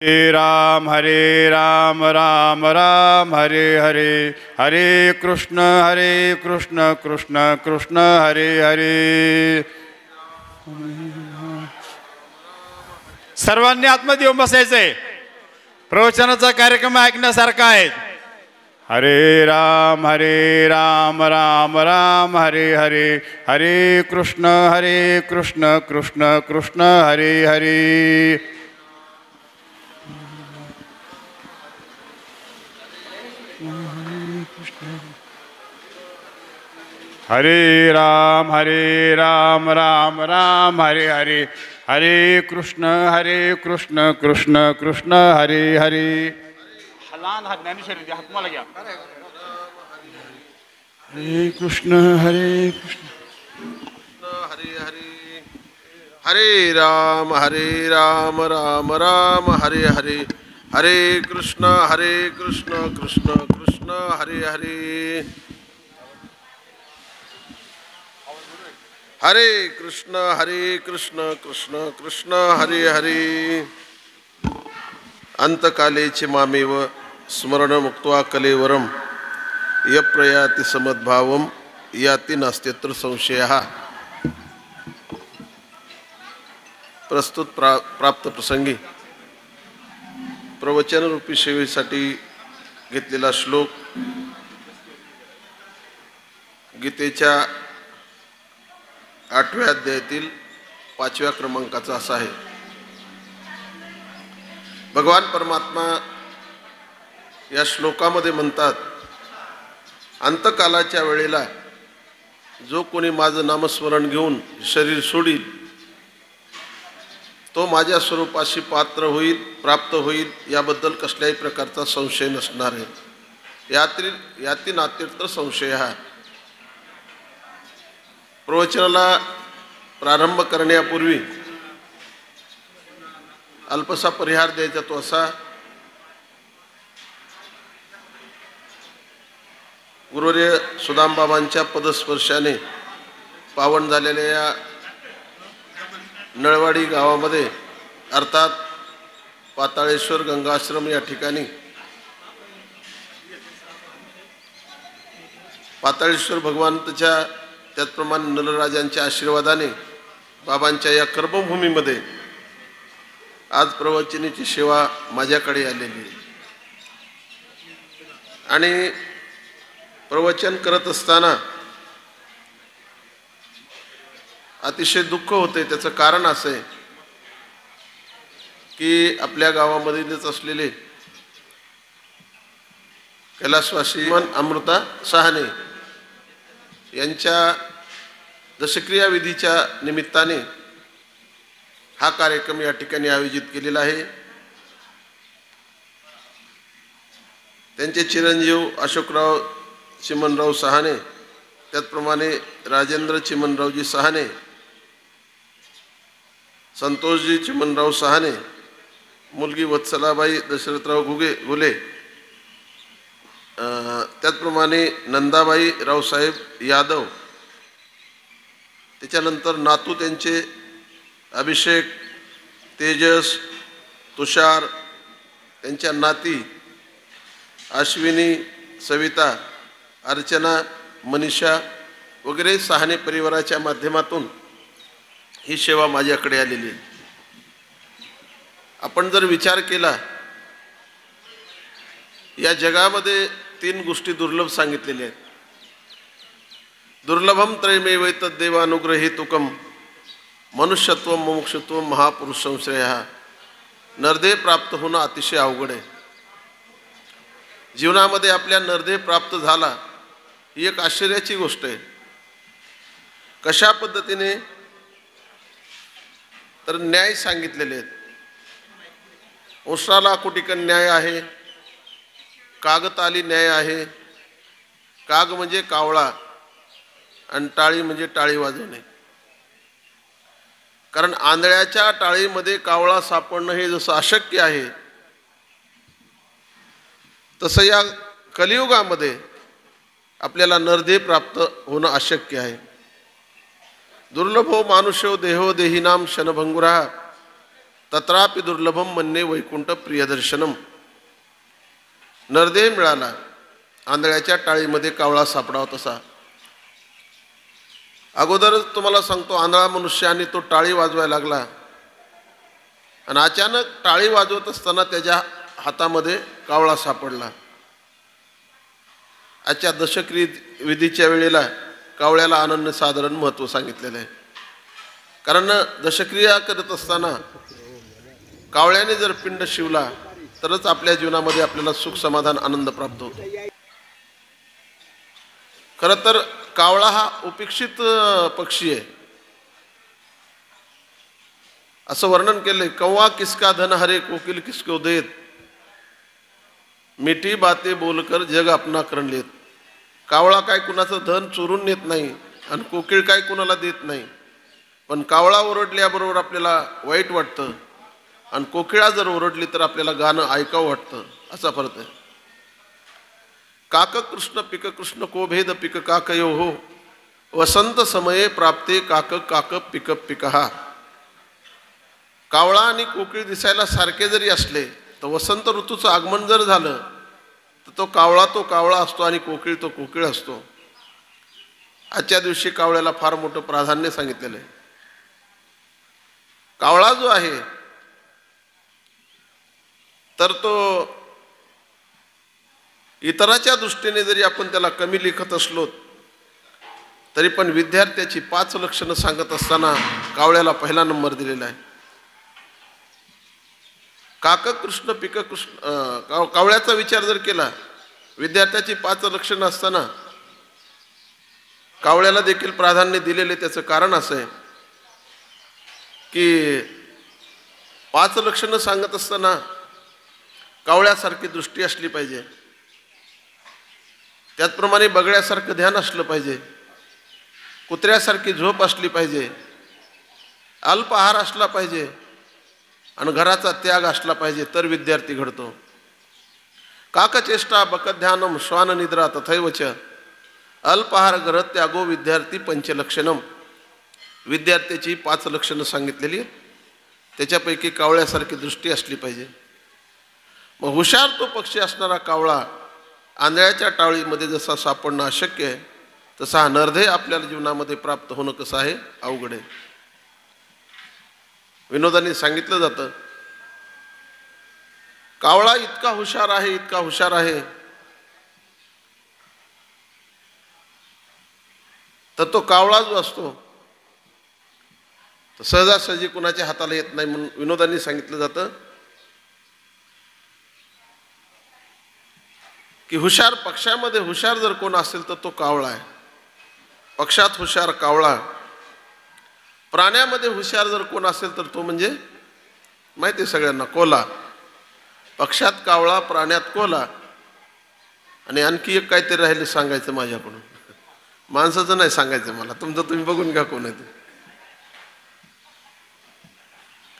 हरे राम राम राम हरे हरे, हरे कृष्ण कृष्ण कृष्ण हरे हरे। सर्वांनी आतमध्ये येऊन बसायचंय, प्रवचनाचा कार्यक्रम ऐकण्यासारखा आहे। हरे राम राम राम हरे हरे, हरे कृष्ण कृष्ण कृष्ण हरे हरे। हरे राम राम राम हरे हरे, हरे कृष्ण कृष्ण कृष्ण हरे हरे। हलान हात ज्ञानेश्वरी हात मला घ्या। हरे कृष्ण हरे हरे, हरे राम राम राम हरे हरे, हरे कृष्ण कृष्ण कृष्ण हरे हरे, हरे कृष्ण कृष्ण कृष्ण हरे हरे। अंतकालेचे मामेव स्मरण मुक्त्वा कलेवरम यप्रयाति समद्भावम याति नास्त्यत्र संशयः। प्रस्तुत प्राप्त प्रसंगी प्रवचन रूपी सेवेसाठी घेतलेला श्लोक गीतेच्या 8व्या अध्यायातील 5व्या क्रमांकाचा असा आहे। भगवान परमात्मा या श्लोकामध्ये म्हणतात, अंतकालाच्या वेळेला जो कोणी माझं नामस्मरण घेऊन शरीर सोडील तो माझ्या स्वरूपाशी पात्र होईल, प्राप्त होईल, याबद्दल कसल्याही प्रकारचा संशय नसणार आहे। याती नात्यत्र संशय हा। प्रवचनाला प्रारंभ करण्यापूर्वी अल्पसा परिहार द्यायचा तो असा, गुरुवर्य सुदामबाबांच्या पदस्पर्शाने पावन झालेल्या या नळवाडी गावामध्ये अर्थात पाताळेश्वर गंगाश्रम या ठिकाणी पाताळेश्वर भगवंताच्या त्याचप्रमाणे नलराजांच्या आशीर्वादाने बाबांच्या या कर्मभूमीमध्ये आज प्रवचनाची सेवा माझ्याकडे आलेली आहे। आणि प्रवचन करत असताना अतिशय दुःख होते। त्याचं कारण असं आहे की आपल्या गावामधीलच असलेले कैलासवासी अमृता सहाने यांच्या दशक्रिया विधीच्या निमित्ताने हा कार्यक्रम या ठिकाणी आयोजित केलेला आहे। त्यांचे चिरंजीव अशोकराव चिमनराव सहाने, त्याचप्रमाणे राजेंद्र चिमनरावजी सहाने, संतोषजी चिमनराव सहाने, मुलगी वत्सलाबाई दशरथराव घुले, त्याचप्रमाणे नंदाबाई रावसाहेब यादव, त्याच्यानंतर नातू त्यांचे अभिषेक, तेजस, तुषार, त्यांच्या नाती अश्विनी, सविता, अर्चना, मनीषा वगैरे सहाने परिवाराच्या माध्यमातून ही सेवा माझ्याकडे आलेली आहे। आपण जर विचार केला, या जगामध्ये 3 गोष्टी दुर्लभ सांगितलेल्या आहेत। दुर्लभम त्रयमेवैतत् देवानुग्रहेतुकम मनुष्यत्व मुमुक्षुत्व महापुरुष संश्रयः। नरदेह प्राप्त होणं अतिशय अवघड आहे। जीवनामध्ये आपल्या नरदेह प्राप्त झाला ही एक आश्चर्याची गोष्ट आहे। कशा पद्धतीने तर न्याय सांगितलेले आहेत। ओसाला कुटिकन न्याय आहे, कागताली न्याय आहे। काग म्हणजे कावळा आणि टाळी म्हणजे टाळी वाजवणे। कारण आंधळ्याच्या टाळीमध्ये कावळा सापडणं हे जसं अशक्य आहे, तसं या कलियुगामध्ये आपल्याला नरदेह प्राप्त होणं अशक्य आहे। दुर्लभो मानुष्यो देहो देहिनाम क्षणभंगुरा तत्रापि दुर्लभम मन्ये वैकुंठ प्रियदर्शनम. नरदेह मिळाला, आंधळ्याच्या टाळीमध्ये कावळा सापडावा तसा. अगोदरच तुम्हाला सांगतो, आंधळा मनुष्य आणि तो टाळी वाजवायला लागला आणि अचानक टाळी वाजवत असताना त्याच्या हातामध्ये कावळा सापडला. आजच्या दशक्रिय विधीच्या वेळेला कावळ्याला अनन्य साधारण महत्त्व सांगितलेलं आहे. कारण दशक्रिया करत असताना कावळ्याने जर पिंड शिवला तरच आपल्या जीवनामध्ये आपल्याला सुख समाधान आनंद प्राप्त होतो. खरं तर कावळा हा उपेक्षित पक्षी आहे असं वर्णन केले. कौवा किसका धन हरे कोकिल किसको देत, मिठी बाते बोलकर जग अपना करण लेत. कावळा काय कुणाचं धन चोरून नेत नाही आणि कोकिळ काय कुणाला देत नाही. पण कावळा ओरडल्याबरोबर आपल्याला वाईट वाटतं आणि कोकिळा जर ओरडली तर आपल्याला गाणं ऐकावं वाटतं. असा फरक आहे. काक कृष्ण पिक कृष्ण को भेद पिक काकयो हो, वसंत समये प्राप्ते काक काक पिक पिकहा. कावळा आणि कोकिळ दिसायला सारखे जरी असले तर वसंत ऋतूचं आगमन जर झालं तर तो कावळा असतो आणि कोकिळ तो कोकिळ असतो. आजच्या दिवशी कावळ्याला फार मोठं प्राधान्य सांगितलेलं आहे. कावळा जो आहे तर तो इतराच्या दृष्टीने जरी आपण त्याला कमी लिखत असलो तरी पण विद्यार्थ्याची 5 लक्षणं सांगत असताना कावळ्याला पहिला नंबर दिलेला आहे. काक कृष्ण पिक कृष्ण, कावळ्याचा विचार जर केला, विद्यार्थ्याची 5 लक्षणं असताना कावळ्याला देखील प्राधान्य दिलेले. त्याचं कारण असं आहे की 5 लक्षणं सांगत असताना कावळ्यासारखी दृष्टी असली पाहिजे, त्याचप्रमाणे बगळ्यासारखं ध्यान असलं पाहिजे, कुत्र्यासारखी झोप असली पाहिजे, अल्प आहार असला पाहिजे आणि घराचा त्याग असला पाहिजे, तर विद्यार्थी घडतो. काकचेष्टा बकध्यानम श्वान निद्रा तथैवच अल्पहार ग्रह त्यागो विद्यार्थी पंचलक्षणम. विद्यार्थ्याची 5 लक्षणं सांगितलेली आहेत. त्याच्यापैकी कावळ्यासारखी दृष्टी असली पाहिजे. मग हुशार तो पक्षी असणारा कावळा आंधळ्याच्या टाळीमध्ये जसा सापडणं अशक्य आहे, तसा हा नरदेह आपल्याला जीवनामध्ये प्राप्त होणं कसं आहे, अवघड आहे. विनोदाने सांगितलं जातं, कावळा इतका हुशार आहे, इतका हुशार आहे, तर तो कावळा जो असतो तो सहजासहजी कुणाच्या हाताला येत नाही. म्हणून विनोदाने सांगितलं जातं की हुशार पक्षामध्ये हुशार जर कोण असेल तर तो कावळा आहे. पक्षात हुशार कावळा. प्राण्यामध्ये हुशार जर कोण असेल तर तो म्हणजे माहिती आहे सगळ्यांना, कोल्हा. पक्षात कावळा, प्राण्यात कोल्हा. आणि आणखी एक काहीतरी राहिले सांगायचं माझ्याकडून, माणसाचं नाही सांगायचं मला, तुमचं तुम्ही बघून घ्या कोण आहे ते.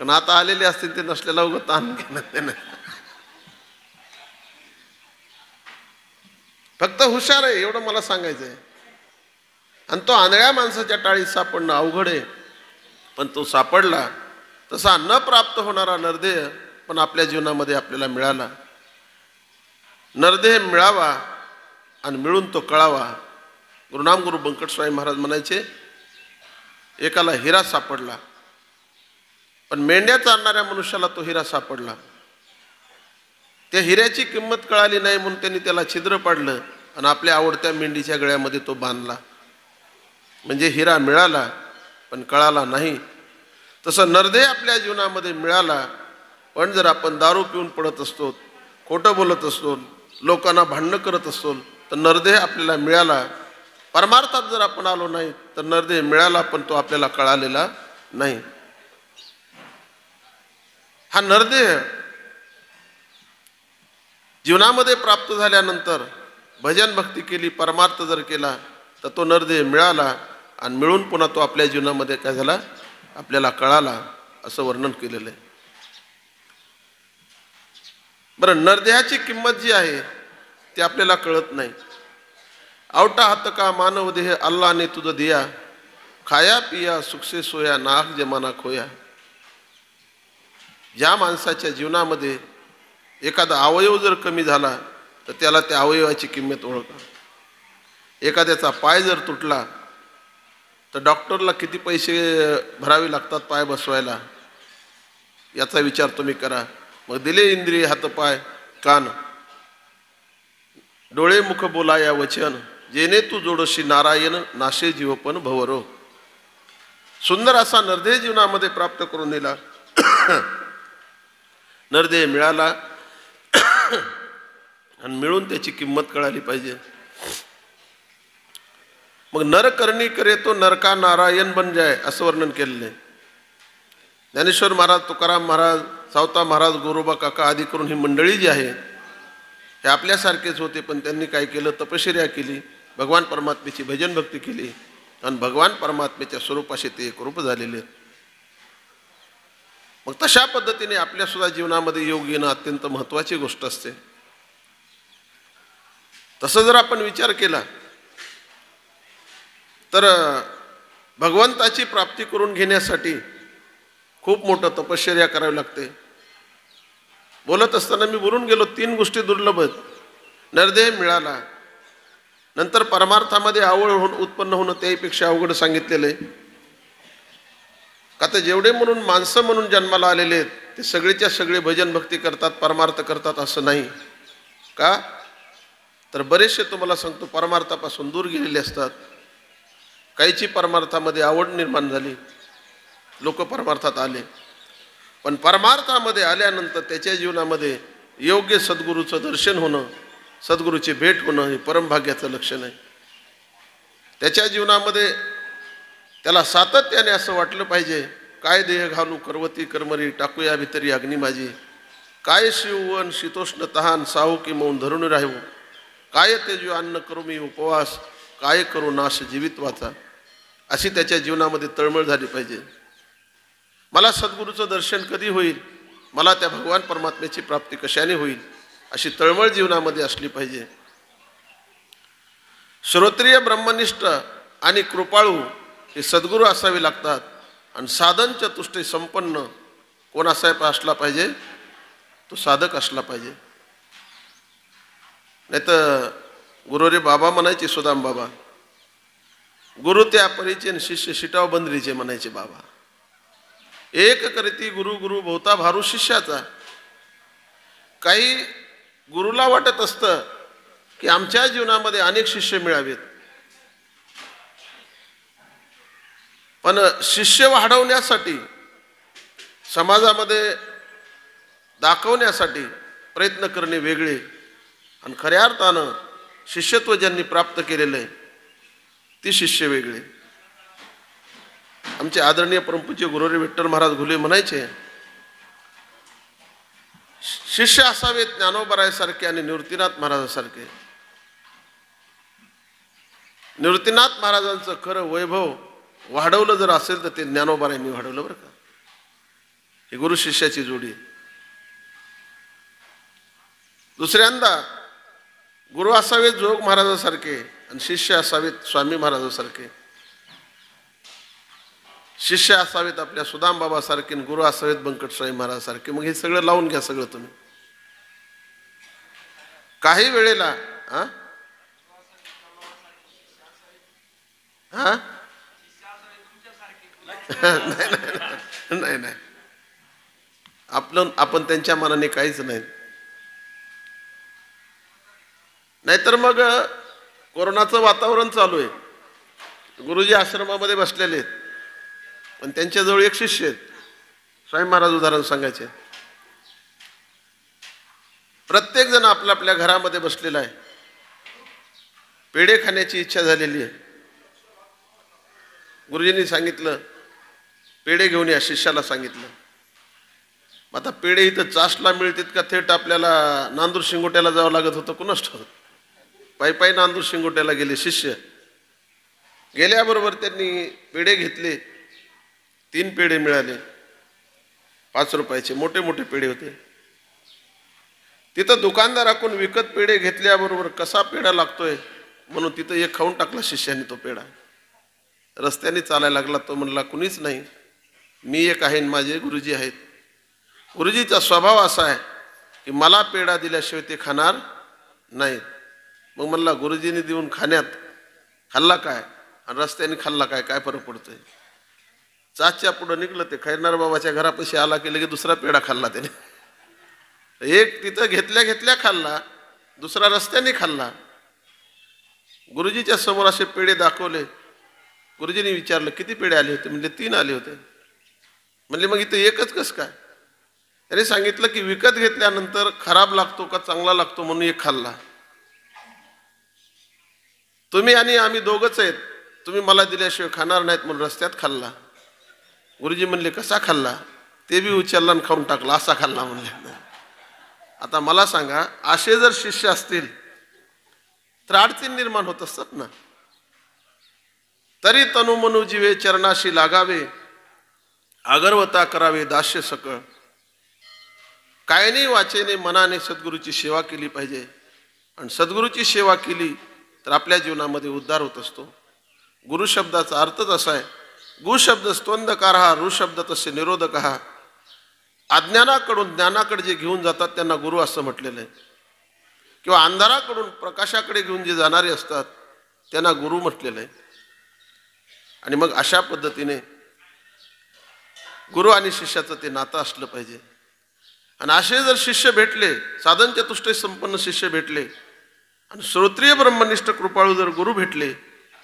कारण आता आलेले असतील ते नसलेला उगत ताण घेणं नाही. फक्त हुशार आहे एवढं मला सांगायचं आहे. आणि तो आंधळ्या माणसाच्या टाळीत सापडणं अवघड आहे, पण तो सापडला. तसा न प्राप्त होणारा नरदेह पण आपल्या जीवनामध्ये आपल्याला मिळाला. नरदेह मिळावा आणि मिळून तो कळावा. गुरुनाम गुरु बंकटस्वामी महाराज म्हणायचे, एकाला हिरा सापडला, पण मेंढ्या चारणाऱ्या मनुष्याला तो हिरा सापडला. त्या हिऱ्याची किंमत कळाली नाही म्हणून त्यांनी त्याला छिद्र पाडलं आणि आपल्या आवडत्या मेंढीच्या गळ्यामध्ये तो बांधला. म्हणजे हिरा मिळाला पण कळाला नाही. तसं नरदेह आपल्या जीवनामध्ये मिळाला, पण जर आपण दारू पिऊन पडत असतो, खोटं बोलत असतो, लोकांना भांडणं करत असतो, तर नरदेह आपल्याला मिळाला. परमार्थात जर आपण आलो नाही तर नरदेह मिळाला पण तो आपल्याला कळालेला नाही. हा नरदेह जीवनामध्ये प्राप्त झाल्यानंतर भजन भक्ती केली, परमार्थ जर केला तर तो नरदेह मिळाला आणि मिळून पुन्हा तो आपल्या जीवनामध्ये काय झाला, आपल्याला कळाला, असं वर्णन केलेलं आहे. बरं, नरदेहाची किंमत जी आहे ती आपल्याला कळत नाही. आवटा हात का मानव देह अल्लाने तुझं दिया, खाया पिया सुखसे सोया नाहक जमाना खोया. ज्या माणसाच्या जीवनामध्ये एखादा अवयव जर कमी झाला तर त्याला त्या अवयवाची किंमत ओळखा. एखाद्याचा पाय जर तुटला तर डॉक्टरला किती पैसे भरावे लागतात पाय बसवायला याचा विचार तुम्ही करा. मग दिले इंद्रिय हातपाय कान डोळे मुख बोला या वचन जेने तू जोडशी नारायण नाशे जीवपण भवरो. सुंदर असा नरदेह जीवनामध्ये प्राप्त करून दिला. नरदेह मिळाला आणि मिळून त्याची किंमत कळाली पाहिजे. मग नर करणी करे तो नरका नारायण बन जाय असं वर्णन केलेलं आहे. ज्ञानेश्वर महाराज, तुकाराम महाराज, सावता महाराज, गोरोबा काका आदी करून ही मंडळी जी आहे हे आपल्यासारखेच होते, पण त्यांनी काय केलं, तपश्चर्या केली, भगवान परमात्म्याची भजन भक्ती केली आणि भगवान परमात्म्याच्या स्वरूपाशी ते एकरूप झालेले. मग तशा पद्धतीने आपल्या सुद्धा जीवनामध्ये योग येणं अत्यंत महत्त्वाची गोष्ट असते. तसं जर आपण विचार केला तर भगवंताची प्राप्ती करून घेण्यासाठी खूप मोठं तपश्चर्या करावी लागते. बोलत असताना मी बोलून गेलो 3 गोष्टी दुर्लभ आहेत. नरदेह मिळाला, नंतर परमार्थामध्ये आवड उत्पन्न होणं त्यापेक्षा अवघड सांगितलेलं आहे. का तर जेवढे म्हणून माणसं म्हणून जन्माला आलेले आहेत ते सगळेच्या सगळे भजन भक्ती करतात, परमार्थ करतात असं नाही. का तर बरेचसे तुम्हाला सांगतो परमार्थापासून दूर गेलेले असतात. काहीची परमार्थामध्ये आवड निर्माण झाली, लोक परमार्थात आले, पण परमार्थामध्ये आल्यानंतर त्याच्या जीवनामध्ये योग्य सद्गुरूचं दर्शन होणं, सद्गुरूची भेट होणं हे परमभाग्याचं लक्षण आहे. त्याच्या जीवनामध्ये त्याला सातत्याने असं वाटलं पाहिजे, काय देह घालू करवती कर्मरी टाकूया भितरी अग्नी माझी, काय शिववन शीतोष्ण तहान साहू की मौन धरून राहू, काय तेजू अन्न करू मी उपवास, काय करू नाश जीवित्वाचा. अशी त्याच्या जीवनामध्ये तळमळ झाली पाहिजे. मला सद्गुरूचं दर्शन कधी होईल, मला त्या भगवान परमात्म्याची प्राप्ती कशाने होईल, अशी तळमळ जीवनामध्ये असली पाहिजे. श्रोत्रिय ब्रह्मनिष्ठ आणि कृपाळू हे सद्गुरू असावे लागतात. आणि साधन चतुष्टय संपन्न कोण असला पाहिजे, तो साधक असला पाहिजे. नाही तर गुरुरे बाबा म्हणायचे सुदाम बाबा, गुरु त्या परीचे आणि शिष्य शिटाव बंदरीचे म्हणायचे बाबा. एक करती गुरु गुरु भोवता भारू शिष्याचा. काही गुरुला वाटत असतं की आमच्या जीवनामध्ये अनेक शिष्य मिळावेत, पण शिष्य वाढवण्यासाठी समाजामध्ये दाखवण्यासाठी प्रयत्न करणे वेगळे आणि खऱ्या अर्थानं शिष्यत्व ज्यांनी प्राप्त केलेलं आहे ती शिष्य वेगळे. आमचे आदरणीय परमपूज्य गुरुदेव विठ्ठल महाराज घुले म्हणायचे, शिष्य असावेत ज्ञानोबरायासारखे आणि निवृत्तीनाथ महाराजासारखे. निवृत्तीनाथ महाराजांचं खरं वैभव वाढवलं जर असेल तर ते ज्ञानोबरायांनी वाढवलं बरं का. ही गुरु शिष्याची जोडी. दुसऱ्यांदा गुरु असावेत जोग महाराजासारखे आणि शिष्य असावेत स्वामी महाराजासारखे. शिष्य असावेत आपल्या सुदाम बाबासारखे आणि गुरु असावेत बंकटस्वामी महाराजासारखे. मग हे सगळं लावून घ्या सगळं तुम्ही. काही वेळेला नाही आपण त्यांच्या मनाने काहीच नाही. नाहीतर मग कोरोनाचं वातावरण चालू आहे, गुरुजी आश्रमामध्ये बसलेले आहेत, पण त्यांच्याजवळ एक शिष्य आहेत. स्वामी महाराज उदाहरण सांगायचे, प्रत्येक जण आपल्या आपल्या घरामध्ये बसलेला आहे, पेढे खाण्याची इच्छा झालेली आहे. गुरुजींनी सांगितलं पेढे घेऊन या, शिष्याला सांगितलं. आता पेढे इथं चासला मिळतात का थेट आपल्याला नांदूर शिंगोट्याला जावं लागत होतं कुणास ठाऊक. पायी नांदूर शिंगोट्याला गेले शिष्य. गेल्याबरोबर त्यांनी पेढे घेतले, 3 पेढे मिळाले, 5 रुपयाचे मोठे मोठे पेढे होते. तिथं दुकानदाराकडून विकत पेढे घेतल्याबरोबर कसा पेढा लागतोय म्हणून तिथं एक खाऊन टाकला शिष्याने तो पेढा. रस्त्याने चालायला लागला. तो म्हणला कुणीच नाही, मी एक आहे, माझे गुरुजी आहेत. गुरुजीचा स्वभाव असा आहे की मला पेढा दिल्याशिवाय ते खाणार नाहीत. मग म्हणला गुरुजींनी देऊन खाल्ला काय आणि रस्त्याने खाल्ला काय, काय फरक पडतोय. चाच्या पुढं निघलं ते खैरनार बाबाच्या घरापाशी आला की लगेच दुसरा पेढा खाल्ला त्याने. एक तिथं घेतल्या खाल्ला, दुसरा रस्त्याने खाल्ला. गुरुजीच्या समोर असे पेढे दाखवले. गुरुजींनी विचारलं किती पेढे आले होते? म्हणजे 3 आले होते. म्हणले मग इथं एकच कस काय? त्याने सांगितलं की विकत घेतल्यानंतर खराब लागतो का चांगला लागतो म्हणून एक खाल्ला. तुम्ही आणि आम्ही दोघंच आहेत, तुम्ही मला दिल्याशिवाय खाणार नाहीत म्हणून रस्त्यात खाल्ला. गुरुजी म्हणले कसा खाल्ला? ते बी उचलला आणि खाऊन टाकला, असा खाल्ला म्हणले. आता मला सांगा, असे जर शिष्य असतील तर अडचण निर्माण होत असतात ना. तरी तनुमनु जीवे चरणाशी लागावे, अगरवता करावे दास्य सकळ. कायने वाचेने मनाने सद्गुरूची सेवा केली पाहिजे. आणि सद्गुरूची सेवा केली तर आपल्या जीवनामध्ये उद्धार होत असतो. गुरु शब्दाचा अर्थच असा आहे, गु शब्द स्तोंदकार हा, ऋ शब्द तसे निरोधक हा. अज्ञानाकडून ज्ञानाकडे जे घेऊन जातात त्यांना गुरु असं म्हटलेलं आहे. किंवा अंधाराकडून प्रकाशाकडे घेऊन जे जाणारे असतात त्यांना गुरु म्हटलेलं आहे. आणि मग अशा पद्धतीने गुरु आणि शिष्याचं ते नातं असलं पाहिजे. आणि असे जर शिष्य भेटले, साधन चतुष्टय संपन्न शिष्य भेटले आणि श्रोत्रिय ब्रह्मनिष्ठ कृपाळू जर गुरु भेटले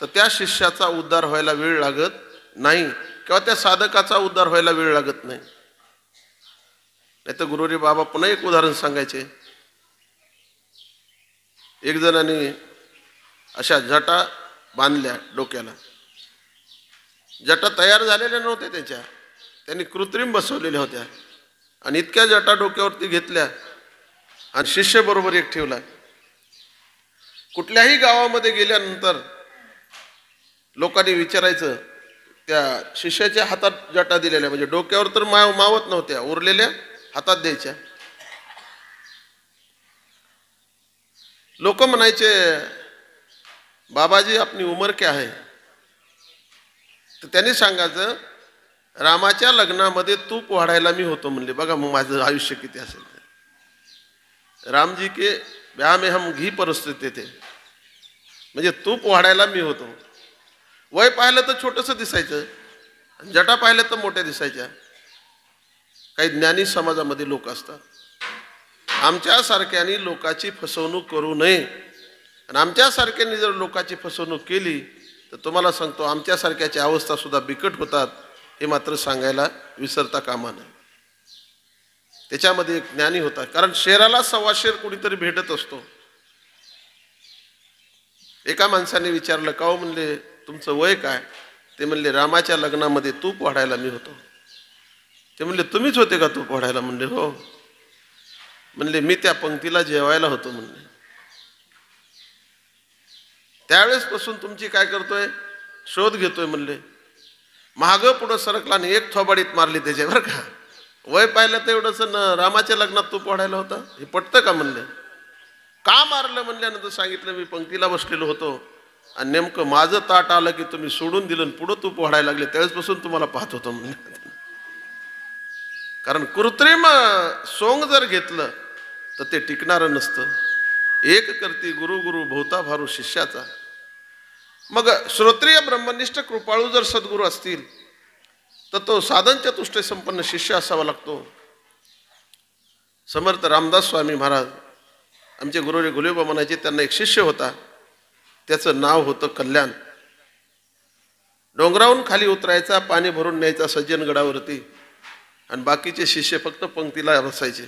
तर त्या शिष्याचा उद्धार व्हायला वेळ लागत नाही किंवा त्या साधकाचा उद्धार व्हायला वेळ लागत नाही. नाही तर गुरुरी बाबा पुन्हा एक उदाहरण सांगायचे. एक जणांनी अशा जटा बांधल्या डोक्याला. जटा तयार झालेल्या नव्हत्या त्याच्या, त्यांनी कृत्रिम बसवलेल्या होत्या. आणि इतक्या जटा डोक्यावरती घेतल्या आणि शिष्य बरोबर एक ठेवला. कुठल्याही गावामध्ये गेल्यानंतर लोकांनी विचारायचं, त्या शिष्याच्या हातात जटा दिलेल्या, म्हणजे डोक्यावर तर मावत नव्हत्या, उरलेल्या हातात द्यायच्या. लोक म्हणायचे बाबाजी आपली उमर क्या है? तर त्यांनी सांगायचं रामाच्या लग्नामध्ये तूप वाढायला मी होतो म्हणले. बघा मग माझं आयुष्य किती असेल. रामजी के ब्याह में हम घी परिस्थिती थे, म्हणजे तूप वाढायला मी होतो. वय पाहिलं तर छोटंसं दिसायचं, जटा पाहिलं तर मोठ्या दिसायच्या. काही ज्ञानी समाजामध्ये लोक असतात. आमच्यासारख्यांनी लोकांची फसवणूक करू नये. आणि आमच्यासारख्यांनी जर लोकांची फसवणूक केली तर तुम्हाला सांगतो आमच्यासारख्याची अवस्था सुद्धा बिकट होतात, हे मात्र सांगायला विसरता कामा नये. त्याच्यामध्ये एक ज्ञानी होता. कारण शेराला 1.25 शेर कुणीतरी भेटत असतो. एका माणसाने विचारलं का हो, म्हणले तुमचं वय काय? ते म्हणले रामाच्या लग्नामध्ये तूप वाढायला मी होतो. ते म्हणले तुम्हीच होते का तूप वाढायला? म्हणले हो. म्हणले मी त्या पंक्तीला जेवायला होतो. म्हणले त्यावेळेस पासून तुमची काय करतोय, शोध घेतोय. म्हणले महाग पुढं सरकला आणि एक थोबाडीत मारली त्याच्या. बरं का, वय पाहिलं तर एवढंच रामाच्या लग्नात तूप वाढायला होता, हे पटतं का? म्हणले का मारलं? म्हणल्यानंतर सांगितलं मी पंक्तीला बसलेलो होतो आणि नेमकं माझं ताट आलं की तुम्ही सोडून दिलं पुढं तूप वाढायला लागले, त्यावेळेसपासून तुम्हाला पाहत होतो. म्हणले कारण कृत्रिम सोंग जर घेतलं तर ते टिकणारं नसतं. एक करती गुरु गुरु भोवता भारू शिष्याचा. मग श्रोत्रिय ब्रह्मनिष्ठ कृपाळू जर सद्गुरू असतील तर तो साधन चतुष्टय संपन्न शिष्य असावा लागतो. समर्थ रामदास स्वामी महाराज आमचे गुरुजी गुलेबा म्हणायचे, त्यांना एक शिष्य होता, त्याचं नाव होतं कल्याण. डोंगरावरून खाली उतरायचा, पाणी भरून न्यायचा सज्जनगडावरती आणि बाकीचे शिष्य फक्त पंक्तीला बसायचे.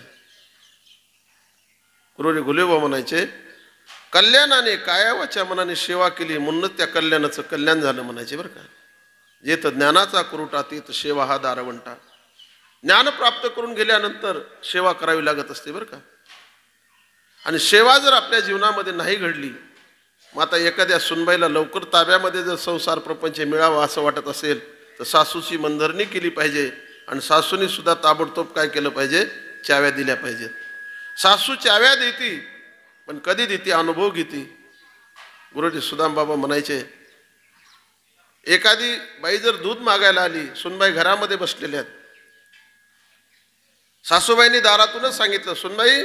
गुरुजी गुलेबा म्हणायचे कल्याणाने कायावाच्या मनाने सेवा केली म्हणूनच त्या कल्याणाचं कल्याण झालं म्हणायचे. बरं का, जेथ ज्ञानाचा कुरुटा तेथ सेवा हा दारवंटा. ज्ञान प्राप्त करून गेल्यानंतर सेवा करावी लागत असते. बरं का, आणि सेवा जर आपल्या जीवनामध्ये नाही घडली, मग आता एखाद्या सुनबाईला लवकर ताब्यामध्ये जर संसार प्रपंच मिळावा असं वाटत असेल तर सासूची मनधरणी केली पाहिजे. आणि सासूनी सुद्धा ताबडतोब काय केलं पाहिजे, चाव्या दिल्या पाहिजेत. सासू चाव्या देती पण कधी देती, अनुभव घेती. गुरुजी सुदाम बाबा म्हणायचे एखादी बाई जर दूध मागायला आली, सुनबाई घरामध्ये बसलेल्या आहेत, सासूबाईंनी दारातूनच सांगितलं, सुनबाई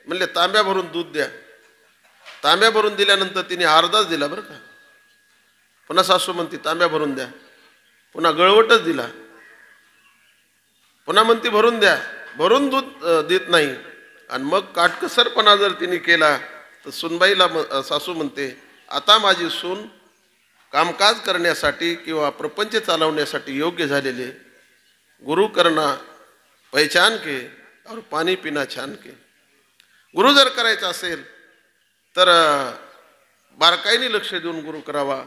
म्हणले तांब्या भरून दूध द्या. तांब्या भरून दिल्यानंतर तिने अर्धाच दिला बरं का. पुन्हा सासू म्हणती तांब्या भरून द्या. पुन्हा गळवटच दिला. पुन्हा म्हणती भरून द्या. भरून दूध देत नाही. आणि मग काटकसरपणा जर तिने केला तर सुनबाईला सासू म्हणते, आता माझी सून कामकाज करण्यासाठी किंवा प्रपंच चालवण्यासाठी योग्य झालेले. गुरु करना पहचान के और पाणी पिना छान के. गुरु जर करायचा असेल तर बारकाईने लक्ष देऊन गुरु करावा.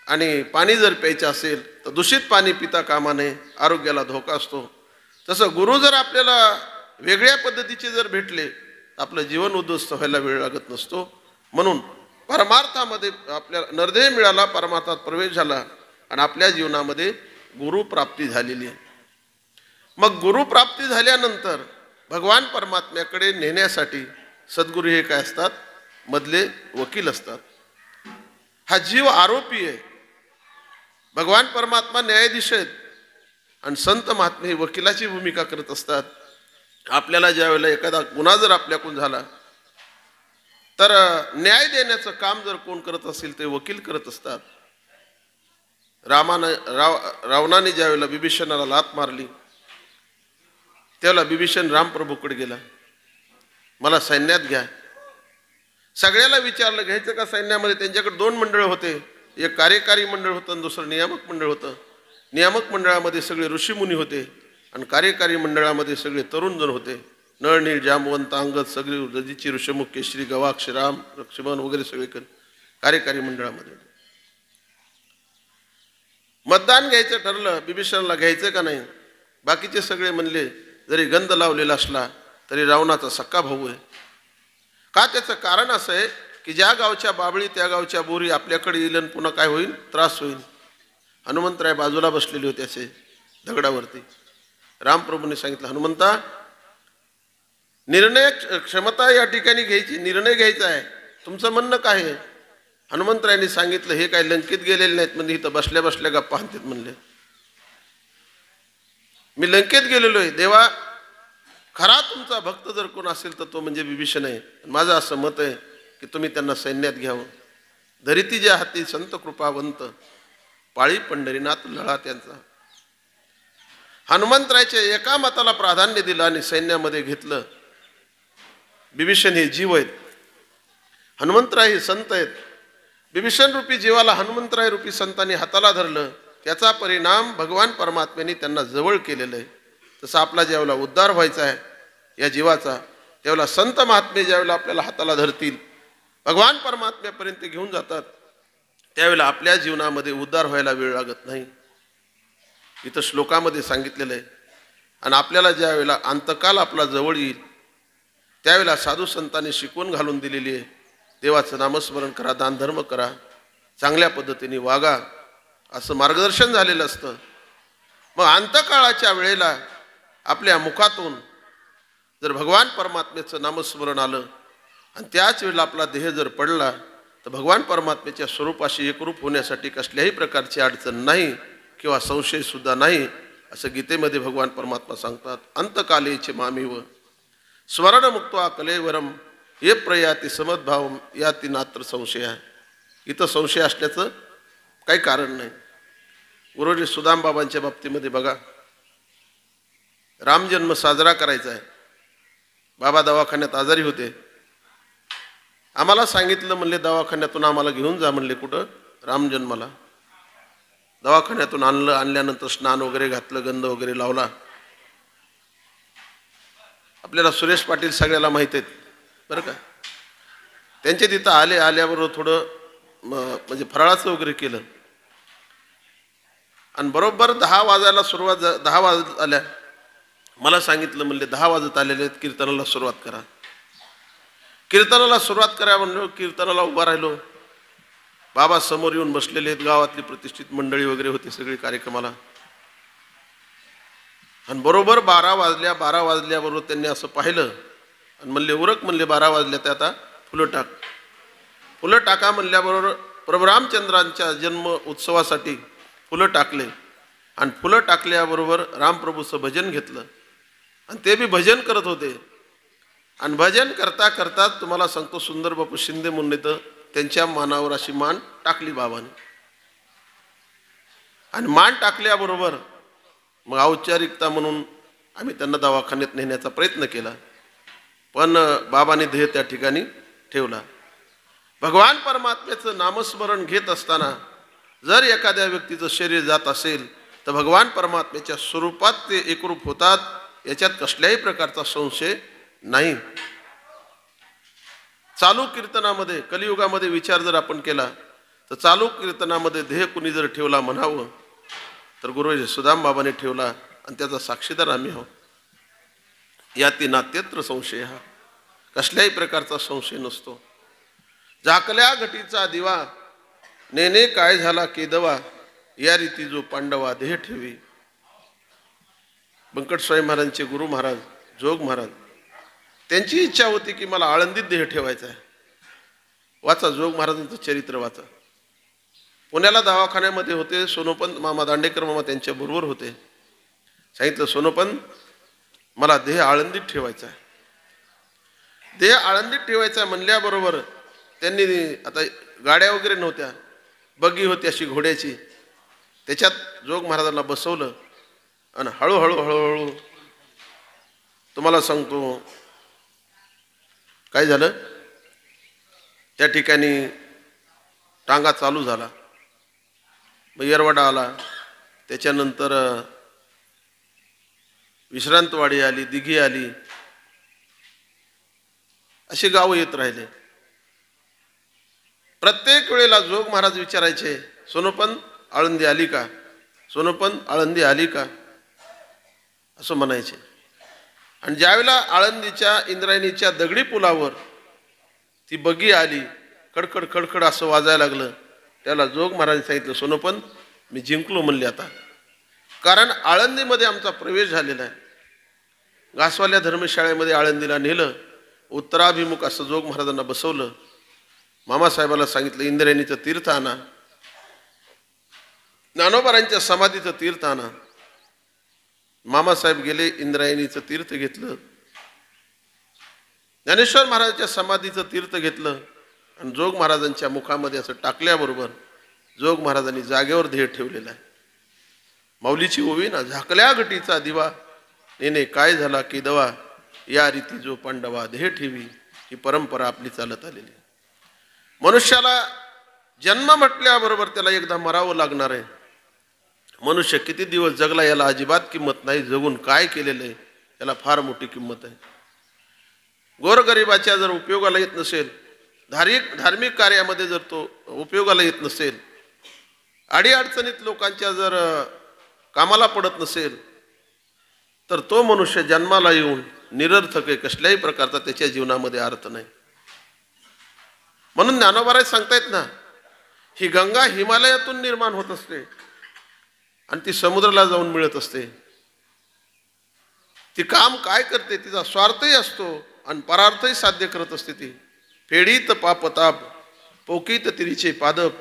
आणि पाणी जर प्यायचं असेल तर दूषित पाणी पिता कामा नये, आरोग्याला धोका असतो. तसं गुरु जर आपल्याला वेगळ्या पद्धतीचे जर भेटले आपलं जीवन उद्ध्वस्त व्हायला वेळ लागत नसतो. म्हणून परमार्थामध्ये आपल्याला नरदेह मिळाला, परमार्थात प्रवेश झाला आणि आपल्या जीवनामध्ये गुरुप्राप्ती झालेली आहे. मग गुरुप्राप्ती झाल्यानंतर भगवान परमात्म्याकडे नेण्यासाठी सद्गुरू हे काय असतात, मधले वकील असतात. हा जीव आरोपी आहे. भगवान परमात्मा न्यायाधीश आहेत आणि संत महात्मे ही वकिलाची भूमिका करत असतात. आपल्याला ज्यावेळेला एखादा गुन्हा जर आपल्याकडून झाला तर न्याय देण्याचं काम जर कोण करत असेल ते वकील करत असतात. रावणाने ज्यावेळेला बिभीषणाला लात मारली त्यावेळेला बिभीषण रामप्रभूकडे गेला, मला सैन्यात घ्या. सगळ्याला विचारलं घ्यायचं का सैन्यामध्ये. त्यांच्याकडे दोन मंडळ होते, एक कार्यकारी मंडळ होतं आणि दुसरं नियामक मंडळ होतं. नियामक मंडळामध्ये सगळे ऋषीमुनी होते आणि कार्यकारी मंडळामध्ये सगळे तरुण जण होते. नळनीळ जामवंत अंगद सगळे रजीची ऋषमुख केशरी गवाक्ष राम लक्ष्मण वगैरे सगळे कार्यकारी मंडळामध्ये. मतदान घ्यायचं ठरलं, बिभीषणाला घ्यायचं का नाही. बाकीचे सगळे म्हणले जरी गंध लावलेला असला तरी रावणाचा सक्का भाऊ आहे. का त्याचं कारण असं आहे की ज्या गावच्या बाबळी त्या गावच्या बोरी आपल्याकडे येईल आणि पुन्हा काय होईल, त्रास होईल. हनुमंतराय बाजूला बसलेले होते असे दगडावरती. रामप्रभूने सांगितलं, हनुमंता निर्णय क्षमता या ठिकाणी घ्यायची, निर्णय घ्यायचा आहे, तुमचं म्हणणं काय आहे. हनुमंतरायांनी सांगितलं, हे काय लंकेत गेलेले नाहीत म्हणजे इथं बसल्या बसल्या गप्पा हाणतात म्हणले. मी लंकेत गेलेलो आहे. देवा खरा तुमचा भक्त जर कोण असेल तर तो म्हणजे बिभीषण आहे. माझं असं मत आहे की तुम्ही त्यांना सैन्यात घ्यावं. धरिती ज्या हाती संत कृपावंत, पाळी पंढरीनाथ लळा त्यांचा. हनुमंतरायच्या एका मताला प्राधान्य दिलं आणि सैन्यामध्ये घेतलं. बिभीषण हे जीव आहेत, हनुमंतराय हे संत आहेत. बिभीषण रूपी जीवाला हनुमंतराय रूपी संतांनी हाताला धरलं. त्याचा परिणाम भगवान परमात्म्याने त्यांना जवळ केलेलं आहे. तसं आपला ज्यावेळेला उद्धार व्हायचा आहे या जीवाचा, त्यावेळेला संत महात्मे ज्यावेळेला आपल्याला हाताला धरतील, भगवान परमात्म्यापर्यंत घेऊन जातात, त्यावेळेला आपल्या जीवनामध्ये उद्धार व्हायला वेळ लागत नाही. इथं श्लोकामध्ये सांगितलेलं आहे. आणि आपल्याला ज्यावेळेला अंतकाल आपला जवळ येईल त्यावेळेला साधू संतांनी शिकवून घालून दिलेली आहे, देवाचं नामस्मरण करा, दानधर्म करा, चांगल्या पद्धतीने वागा, असं मार्गदर्शन झालेलं असतं. मग अंतकाळाच्या वेळेला आपल्या मुखातून जर भगवान परमात्म्याचं नामस्मरण आलं आणि त्याच वेळेला आपला देह जर पडला तर भगवान परमात्म्याच्या स्वरूपाशी एकरूप होण्यासाठी कसल्याही प्रकारची अडचण नाही किंवा संशय सुद्धा नाही, असं गीतेमध्ये भगवान परमात्मा सांगतात. अंतकालेचे मामीव स्मरणमुक्त्वा कलेवरम ये प्रयाती समद्भावम याती नात्र संशय. इथं संशय असण्याचं काही कारण नाही. गुरुजी सुदाम बाबांच्या बाबतीमध्ये बघा, रामजन्म साजरा करायचा आहे. बाबा दवाखान्यात आजारी होते. आम्हाला सांगितलं, म्हणले दवाखान्यातून आम्हाला घेऊन जा म्हणले. कुठं? रामजन्माला. दवाखान्यातून आणल्यानंतर स्नान वगैरे घातलं, गंध वगैरे लावला. आपल्याला सुरेश पाटील सगळ्याला माहित आहेत बरं का. त्यांचे तिथं आल्याबरोबर थोडं म्हणजे फराळाचं वगैरे केलं आणि बरोबर 10 वाजायला सुरुवात 10 वाजत आल्या. मला सांगितलं, म्हणले 10 वाजत आलेले आहेत, कीर्तनाला सुरुवात करा. कीर्तनाला सुरुवात करा म्हणलो. कीर्तनाला उभा राहिलो. बाबा समोर येऊन बसलेले आहेत. गावातली प्रतिष्ठित मंडळी वगैरे होती सगळी कार्यक्रमाला. आणि बरोबर 12 वाजल्याबरोबर त्यांनी असं पाहिलं आणि म्हणले, उरक म्हणले 12 वाजल्या, ते आता फुलं टाक. फुलं टाका म्हणल्याबरोबर प्रभू रामचंद्रांच्या जन्म उत्सवासाठी फुलं टाकले आणि फुलं टाकल्याबरोबर रामप्रभूचं भजन घेतलं. आणि ते बी भजन करत होते. आणि भजन करता करता तुम्हाला सांगतो सुंदर बापू शिंदे म्हणून तर त्यांच्या मानावर अशी मान टाकली बाबाने. आणि मान टाकल्याबरोबर मग औपचारिकता म्हणून आम्ही त्यांना दवाखान्यात नेण्याचा प्रयत्न केला, पण बाबाने देह त्या ठिकाणी ठेवला. भगवान परमात्म्याचं नामस्मरण घेत असताना जर एखाद्या व्यक्तीचं शरीर जात असेल तर भगवान परमात्म्याच्या स्वरूपात ते एकरूप होतात, याच्यात कसल्याही प्रकारचा संशय नाही. चालू कीर्तनामध्ये कलियुगामध्ये विचार जर आपण केला तर चालू कीर्तनामध्ये देह कुणी जर ठेवला म्हणावं तर गुरु सुदाम बाबाने ठेवला आणि त्याचा साक्षीदार आम्ही आहोत. याती नात्यत्र संशय, हा कसल्याही प्रकारचा संशय नसतो. झाकल्या घटीचा दिवा नेने काय झाला केदवा, या रीती जो पांडवा देह ठेवी. बंकटस्वामी महाराजांचे गुरु महाराज जोग महाराज त्यांची इच्छा होती की मला आळंदीत देह ठेवायचा आहे. वाचा जोग महाराजांचं चरित्र वाचा. पुण्याला दवाखान्यामध्ये होते. सोनोपंत मामा दांडेकर मामा त्यांच्या बरोबर होते. सांगितलं सोनोपंत मला देह आळंदीत ठेवायचा आहे. देह आळंदीत ठेवायचा म्हणल्याबरोबर त्यांनी आता गाड्या वगैरे नव्हत्या, बग्गी होती अशी घोड्याची, त्याच्यात जोग महाराजांना बसवलं आणि हळूहळू हळूहळू तुम्हाला सांगतो काय झालं. त्या ठिकाणी टांगा चालू झाला. मग येरवाडा आला, त्याच्यानंतर विश्रांतवाडी आली, दिघी आली, अशी गावं येत राहिले. प्रत्येक वेळेला जोग महाराज विचारायचे सोनोपंत आळंदी आली का, सोनोपंत आळंदी आली का, असं म्हणायचे. आणि ज्यावेळेला आळंदीच्या इंद्रायणीच्या दगडी पुलावर ती बगी आली, खडखड खडखड असं वाजायला लागलं, त्याला जोग महाराज सांगितलं सोनोपंत मी जिंकलो म्हणले आता, कारण आळंदीमध्ये आमचा प्रवेश झालेला आहे. घासवाल्या धर्मशाळेमध्ये आळंदीला नेलं, उत्तराभिमुख असं जोग महाराजांना बसवलं. मामासाहेबाला सांगितलं इंद्रायणीचं तीर्थ आणा, ज्ञानोबारांच्या समाधीचं तीर्थ आणा. मामासाहेब गेले, इंद्रायणीचं तीर्थ घेतलं, ज्ञानेश्वर महाराजांच्या समाधीचं तीर्थ घेतलं आणि जोग महाराजांच्या मुखामध्ये असं टाकल्याबरोबर जोग महाराजांनी जागेवर देह ठेवलेला आहे. माऊलीची ओवी ना, झाकल्या घटीचा दिवा नेने काय झाला केदवा, या रीती जो पांडवा देह ठेवी. ही परंपरा आपली चालत आलेली. मनुष्याला जन्म म्हटल्याबरोबर त्याला एकदा मरावं लागणार आहे. मनुष्य किती दिवस जगला याला अजिबात किंमत नाही, जगून काय केलेलं आहे याला फार मोठी किंमत आहे. गोरगरिबाच्या जर उपयोगाला येत नसेल, धार्मिक कार्यामध्ये जर तो उपयोगाला येत नसेल, अडीअडचणीत लोकांच्या जर कामाला पडत नसेल, तर तो मनुष्य जन्माला येऊन निरर्थक आहे, कसल्याही प्रकारचा त्याच्या जीवनामध्ये अर्थ नाही. म्हणून ज्ञानोबाराज सांगतायत ना, ही गंगा हिमालयातून निर्माण होत असते आणि ती समुद्राला जाऊन मिळत असते. ती काम काय करते, तिचा स्वार्थही असतो आणि परार्थही साध्य करत असते. ती फेडीत पापताप पोकीत तिरीचे पादप,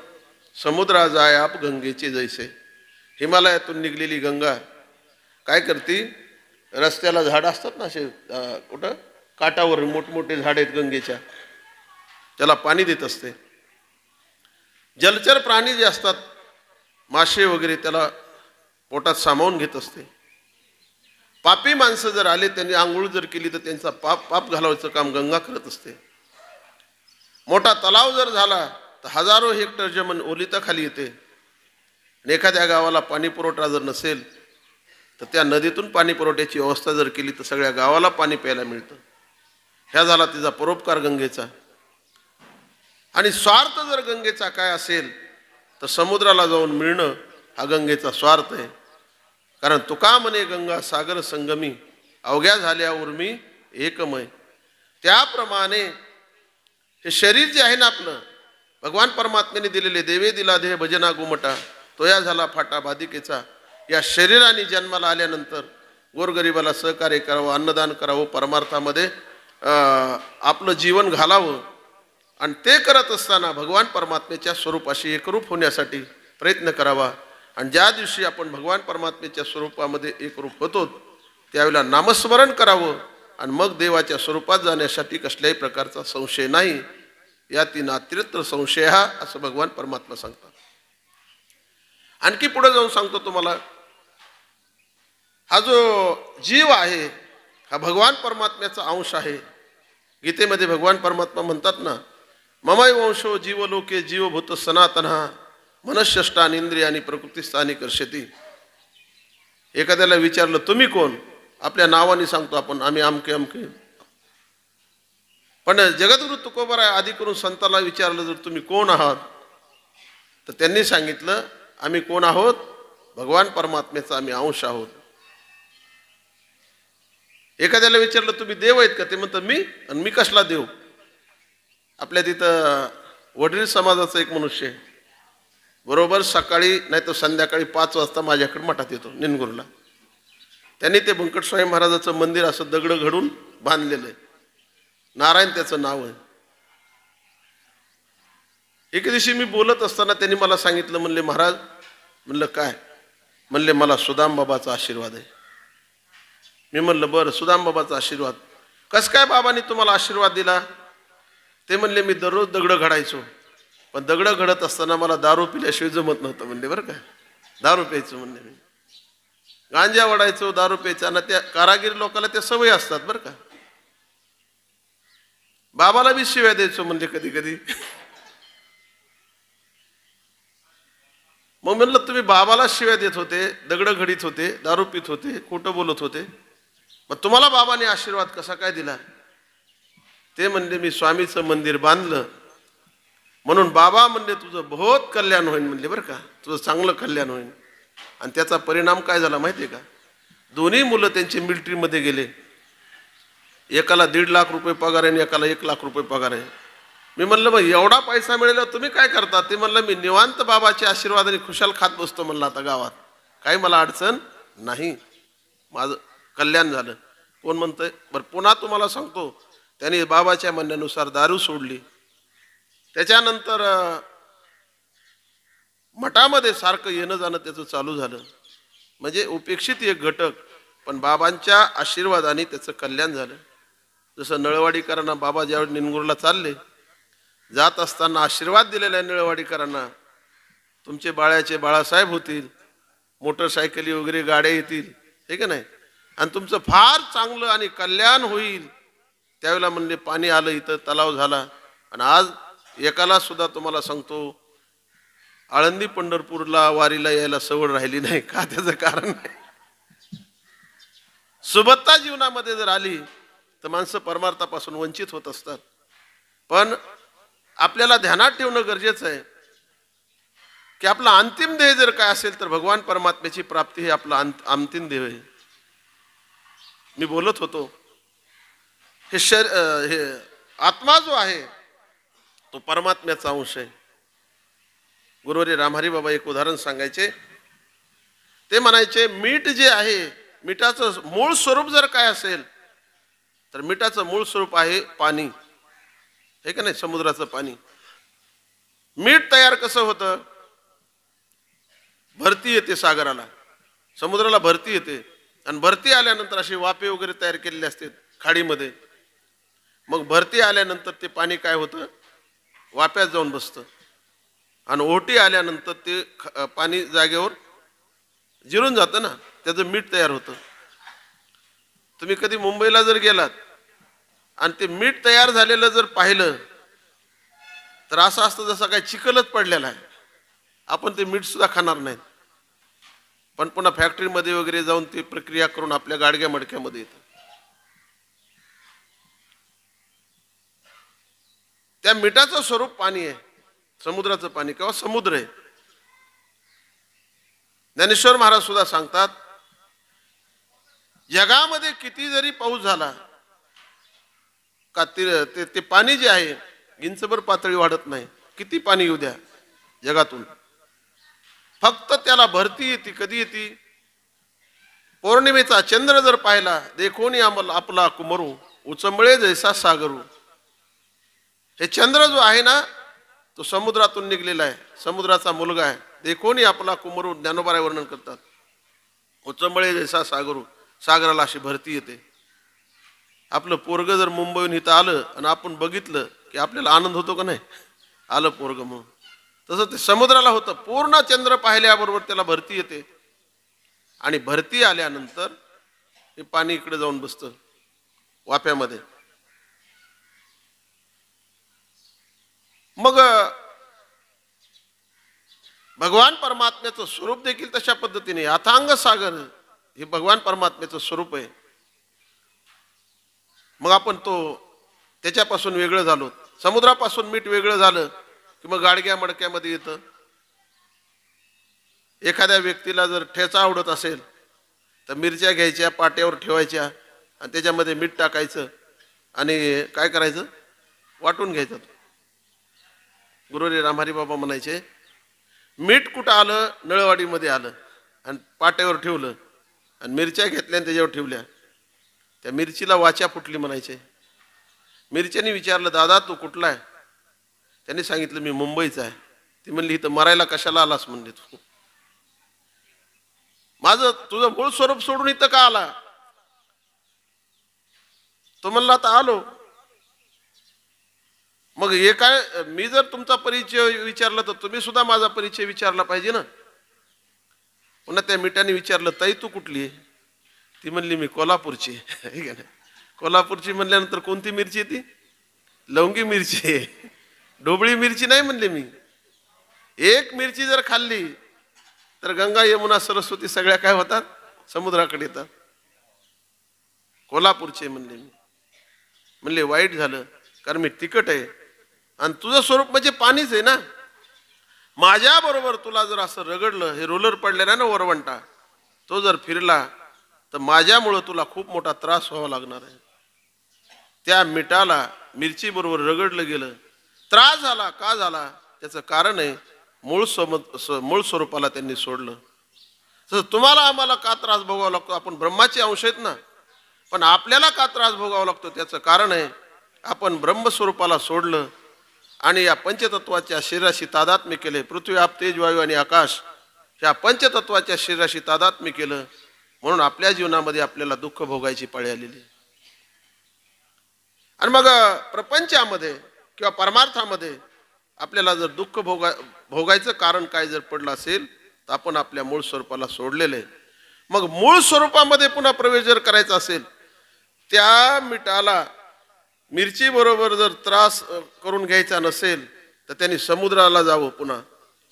समुद्रा जाय आप गंगेचे जैसे. हिमालयातून निघलेली गंगा काय करते, रस्त्याला झाड असतात ना असे कुठं काठावर मोठमोठे झाड आहेत गंगेच्या, त्याला पाणी देत असते. जलचर प्राणी जे असतात मासे वगैरे त्याला पोटात सामावून घेत असते. पापी माणसं जर आले, त्यांनी आंघोळ जर केली तर त्यांचा पाप घालवायचं काम गंगा करत असते. मोठा तलाव जर झाला तर हजारो हेक्टर जमीन ओलिताखाली येते. आणि एखाद्या गावाला पाणी पुरवठा जर नसेल तर त्या नदीतून पाणी पुरवठ्याची व्यवस्था जर केली तर सगळ्या गावाला पाणी प्यायला मिळतं. ह्या झाला तिचा परोपकार गंगेचा. आणि स्वार्थ जर गंगेचा काय असेल तर समुद्राला जाऊन मिळणं हा गंगेचा स्वार्थ आहे. कारण तुका म्हणे गंगा सागर संगमी, अवघ्या झाल्या उर्मी एकमय. त्याप्रमाणे हे शरीर जे आहे ना आपलं, भगवान परमात्म्याने दिलेले, देवे दिला देह भजना गुमटा, तो या झाला फाटा बाधिकेचा. या शरीराने जन्माला आल्यानंतर गोरगरिबाला सहकार्य करावं, अन्नदान करावं, परमार्थामध्ये आपलं जीवन घालावं. आणि ते करत असताना भगवान परमात्म्याच्या स्वरूपाशी एकरूप होण्यासाठी प्रयत्न करावा. आणि ज्या दिवशी आपण भगवान परमात्म्याच्या स्वरूपामध्ये एकरूप होतो त्यावेळेला नामस्मरण करावं आणि मग देवाच्या स्वरूपात जाण्यासाठी कसल्याही प्रकारचा संशय नाही. याती नात्रेत्र संशय हा, असं भगवान परमात्मा सांगतात. आणखी पुढे जाऊन सांगतो तुम्हाला, हा जो जीव आहे हा भगवान परमात्म्याचा अंश आहे. गीतेमध्ये भगवान परमात्मा म्हणतात ना, ममय वंशो जीवलोके जीवभूत सनातन मनःष्टान इंद्रियानी प्रकृतीस्थानी कर्षती. एखाद्याला विचारलं तुम्ही कोण, आपल्या नावाने सांगतो आपण, आम्ही अमके अमके. पण जगद्गुरु तुकोबराय आदी करून संताला विचारलं जर तुम्ही कोण आहात, तर त्यांनी सांगितलं आम्ही कोण आहोत, भगवान परमात्म्याचा आम्ही अंश आहोत. एखाद्याला विचारलं तुम्ही देव आहेत का, ते म्हणतात मी, आणि मी कसला देव. आपल्या तिथं वडील समाजाचा एक मनुष्य बरोबर सकाळी नाही तर संध्याकाळी 5 वाजता माझ्याकडे मठात येतो निनगुरला. त्यांनी ते बंकटस्वामी महाराजाचं मंदिर असं दगड घडून बांधलेलं आहे. नारायण त्याचं नाव आहे. एके दिवशी मी बोलत असताना त्यांनी मला सांगितलं, म्हणले महाराज, म्हणलं काय, म्हणले मला सुदाम बाबाचा आशीर्वाद आहे. मी म्हणलं बरं, सुदाम बाबाचा आशीर्वाद कस काय बाबांनी तुम्हाला आशीर्वाद दिला. ते म्हणले मी दररोज दगड घडायचो, पण दगड घडत असताना मला दारू पिल्याशिवाय जमत नव्हतं म्हणले. बरं का, दारू प्यायचं म्हणले मी, गांजा वडायचो, दारू प्यायचा. आणि त्या कारागीर लोकांना त्या सवय असतात बरं का. बाबाला बी शिव्या द्यायचो म्हणजे कधी कधी. मग म्हणलं तुम्ही बाबाला शिव्या देत होते, दगड घडीत होते, दारू पित होते, खोटं बोलत होते, मग तुम्हाला बाबाने आशीर्वाद कसा काय दिला. ते म्हणले मी स्वामीचं मंदिर बांधलं म्हणून बाबा म्हणले तुझं बहुत कल्याण होईल म्हणले. बरं का, तुझं चांगलं कल्याण होईल. आणि त्याचा परिणाम काय झाला माहिती आहे का, दोन्ही मुलं त्यांची मिलिटरीमध्ये गेले. एकाला 1.5 लाख रुपये पगार आहे आणि एकाला 1 लाख रुपये पगार आहे. मी म्हणलं मग एवढा पैसा मिळाला तुम्ही काय करता. ते म्हणलं मी निवांत बाबाच्या आशीर्वादाने खुशाल खात बसतो म्हणलं, आता गावात काही मला अडचण नाही, माझं कल्याण झालं. कोण म्हणतंय बरं. पुन्हा तुम्हाला सांगतो, त्यांनी बाबाच्या म्हणण्यानुसार दारू सोडली. त्याच्यानंतर मठामध्ये सारखं येणं जाणं त्याचं चालू झालं. म्हणजे उपेक्षित एक घटक, पण बाबांच्या आशीर्वादाने त्याचं कल्याण झालं. जसं नळवाडीकरांना बाबा ज्यावेळी निनगुरला चालले, जात असताना आशीर्वाद दिलेला आहे नळवाडीकरांना, तुमचे बाळ्याचे बाळासाहेब होतील, मोटरसायकली वगैरे गाड्या येतील, हे का नाही, आणि तुमचं फार चांगलं आणि कल्याण होईल. त्यावेळेला म्हणले पाणी आलं इथं, तलाव झाला. आणि आज एकाला सुद्धा तुम्हाला सांगतो आळंदी पंढरपूरला वारीला यायला सवड राहिली नाही. का, त्याचं कारण नाही. सुबत्ता जीवनामध्ये जर आली तर माणसं परमार्थापासून वंचित होत असतात. पण आपल्याला ध्यानात ठेवणं गरजेचं आहे की आपला अंतिम ध्येय जर काय असेल तर भगवान परमात्म्याची प्राप्ती हे आपला अंतिम ध्येय आहे. मी बोलत होतो हे आत्मा जो आहे तो परमात्म्याचा अंश आहे. गुरुवारी रामहरी बाबा एक उदाहरण सांगायचे. ते म्हणायचे मीठ जे आहे, मिठाचं मूळ स्वरूप जर काय असेल तर मिठाचं मूळ स्वरूप आहे पाणी, हे का नाही, समुद्राचं पाणी. मीठ तयार कसं होतं, भरती येते सागराला, समुद्राला भरती येते, आणि भरती आल्यानंतर अशी वाफे वगैरे तयार केलेले असते खाडीमध्ये. मग भरती आल्यानंतर ते पाणी काय होतं, वाफ्यात जाऊन बसतं, आणि ओहोटी आल्यानंतर ते पाणी जागेवर जिरून जातं ना, त्याचं मीठ तयार होतं. तुम्ही कधी मुंबईला जर गेलात आणि ते मीठ तयार झालेलं जर पाहिलं तर असं असतं जसं काय चिखलच पडलेला आहे. आपण ते मीठ सुद्धा खाणार नाहीत. पण पुन्हा फॅक्टरीमध्ये वगैरे जाऊन ती प्रक्रिया करून आपल्या गाडग्या मडक्यामध्ये येतं. त्या मिठाचं स्वरूप पाणी आहे, समुद्राचं पाणी किंवा समुद्र आहे. ज्ञानेश्वर महाराज सुद्धा सांगतात जगामध्ये किती जरी पाऊस झाला का ते पाणी जे आहे इंचभर पातळी वाढत नाही. किती पाणी येऊ द्या जगातून, फक्त त्याला भरती येते. कधी येते, पौर्णिमेचा चंद्र जर पाहिला, देखोनी आपला कुमरू उचंबळे जैसा सागरू. हे चंद्र जो आहे ना तो समुद्रातून निघलेला आहे, समुद्राचा मुलगा आहे. देखोनी आपला कुमरू ज्ञानोबाराय वर्णन करतात, उचंबळे जैसा सागरू. सागराला अशी भरती येते. आपलं पोरग जर मुंबईहून इथं आलं आणि आपण बघितलं की आपल्याला आनंद होतो का नाही, आलं पोरग म्हणून. तसं ते समुद्राला होतं. पूर्ण चंद्र पाहिल्याबरोबर त्याला भरती येते आणि भरती आल्यानंतर हे पाणी इकडे जाऊन बसतं वाफ्यामध्ये. मग भगवान परमात्म्याचं स्वरूप देखील तशा पद्धतीने अथांग सागर हे भगवान परमात्म्याचं स्वरूप आहे. मग आपण तो त्याच्यापासून वेगळं झालो, समुद्रापासून मीठ वेगळं झालं की मग गाडग्या मडक्यामध्ये येतं. एखाद्या व्यक्तीला जर ठेचा आवडत असेल तर मिरच्या घ्यायच्या, पाट्यावर ठेवायच्या आणि त्याच्यामध्ये मीठ टाकायचं आणि काय करायचं, वाटून घ्यायचं. गुरुरी रामहरी बाबा म्हणायचे, मीठ कुठं आलं, नळवाडीमध्ये आलं आणि पाट्यावर ठेवलं आणि मिरच्या घेतल्या आणि त्याच्यावर ठेवल्या, त्या मिरचीला वाचा फुटली म्हणायचे. मिरच्याने विचारलं, दादा तू कुठला आहे? त्यांनी सांगितलं, मी मुंबईचा आहे. ती म्हणली, इथं मरायला कशाला आलास म्हणले तू? माझं तुझं मूळ स्वरूप सोडून इथं का आला? तो म्हणला, आता आलो. मग हे काय, मी जर तुमचा परिचय विचारला तर तुम्ही सुद्धा माझा परिचय विचारला पाहिजे ना. पुन्हा त्या मिठाने विचारलं, ताई तू कुठली आहे? ती म्हणली, मी कोल्हापूरची आहे. कोल्हापूरची म्हणल्यानंतर कोणती मिरची आहे ती? लवंगी मिरची आहे, ढोबळी मिरची नाही म्हणले मी. एक मिरची जर खाल्ली तर गंगा यमुना सरस्वती सगळ्या काय होतात, समुद्राकडे येतात. कोल्हापूरचे म्हणले मी. म्हणले वाईट झालं, कारण मी तिखट आहे आणि तुझं स्वरूप म्हणजे पाणीच आहे ना. माझ्या बरोबर तुला जर असं रगडलं, हे रोलर पडलेला ना वरवंटा, तो जर फिरला तर माझ्यामुळं तुला खूप मोठा त्रास व्हावा लागणार आहे. त्या मिठाला मिरची बरोबर रगडलं गेलं, त्रास झाला. का झाला? त्याचं कारण आहे, मूळ स्वरूपाला त्यांनी सोडलं. तसं तुम्हाला आम्हाला का त्रास भोगावा लागतो? आपण ब्रह्माचे अंश आहेत ना, पण आपल्याला का त्रास भोगावा लागतो? त्याचं कारण आहे, आपण ब्रह्मस्वरूपाला सोडलं आणि या पंचतत्वाच्या शरीराशी तादात्म्य केले. पृथ्वी, आप, तेज, वायू आणि आकाश या पंचतत्वाच्या शरीराशी तादात्म्य केलं, म्हणून आपल्या जीवनामध्ये आपल्याला दुःख भोगायची पाळी आलेली. आणि मग प्रपंचामध्ये किंवा परमार्थामध्ये आपल्याला जर दुःख भोगायचं कारण काय जर पडलं असेल तर आपण आपल्या मूळ स्वरूपाला सोडलेलं आहे. मग मूळ स्वरूपामध्ये पुन्हा प्रवेश जर करायचा असेल, त्या मिठाला मिरची बरोबर जर त्रास करून घ्यायचा नसेल तर त्यांनी समुद्राला जावं. पुन्हा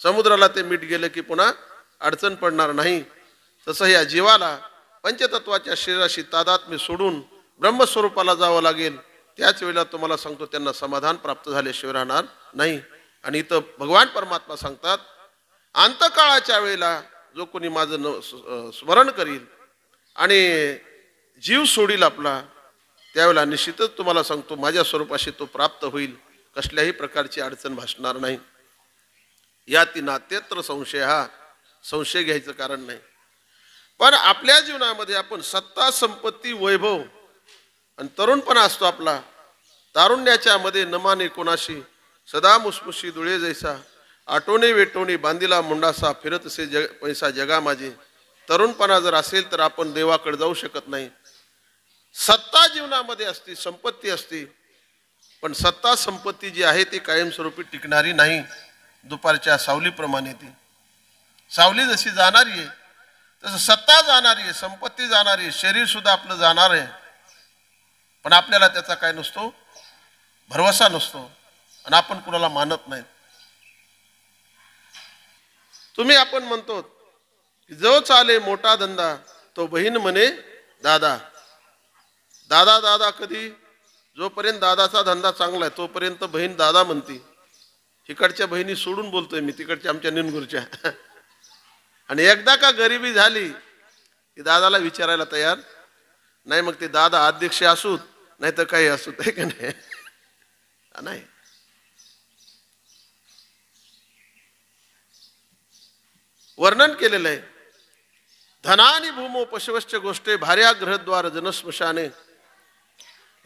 समुद्राला ते मीठ गेलं की पुन्हा अडचण पडणार नाही. तसं या जीवाला पंचतत्वाच्या शरीराशी तादात्म्य सोडून ब्रह्मस्वरूपाला जावं लागेल. त्याच वेळेला तुम्हाला सांगतो, त्यांना समाधान प्राप्त झाल्याशिवाय राहणार नाही. आणि इथं भगवान परमात्मा सांगतात, अंतकाळाच्या वेळेला जो कोणी माझं स्मरण करील आणि जीव सोडील आपला, त्यावेळेला निश्चितच तुम्हाला सांगतो माझ्या स्वरूपाशी तो प्राप्त होईल. कसल्याही प्रकारची अडचण भासणार नाही. या ती नात्यत्र संशय, हा संशय घ्यायचं कारण नाही. पण आपल्या जीवनामध्ये आपण सत्ता, संपत्ती, वैभव आणि तरुणपणा असतो आपला. तारुण्याच्या मध्ये नमाने कोणाशी, सदा मुसमुशी डोळे जैसा, आटोने वेटोने बांधिला मुंडासा, फिरतसे पैसा जगा माझे. तरुणपणा जर असेल तर आपण देवाकडे जाऊ शकत नाही. सत्ता जीवनामध्ये असती, संपत्ती असती, पण सत्ता संपत्ती जी आहे ती कायमस्वरूपी टिकणारी नाही. दुपारच्या सावलीप्रमाणे ती सावली जशी जाणारी आहे तसं सत्ता जाणारी आहे, संपत्ती जाणारी आहे, शरीर सुद्धा आपलं जाणार आहे. पण आपल्याला त्याचा काय नसतो, भरवसा नसतो आणि आपण कुणाला मानत नाही. तुम्ही आपण म्हणतो जो चाले मोठा धंदा तो बहीण म्हणे दादा. दादा दादा कधी? जोपर्यंत दादाचा धंदा चांगला आहे तोपर्यंत बहीण दादा म्हणती. इकडच्या बहिणी सोडून बोलतोय मी, तिकडच्या आमच्या निनगुरच्या. आणि एकदा का गरिबी झाली की दादाला विचारायला तयार नाही. मग ते दादा अध्यक्ष असूत नाही तर काही असूत, आहे का नाही? वर्णन केलेलं आहे. धनानी भूमो पशवश्च गोष्टे भार्या ग्रहद्वार जनस्मशाने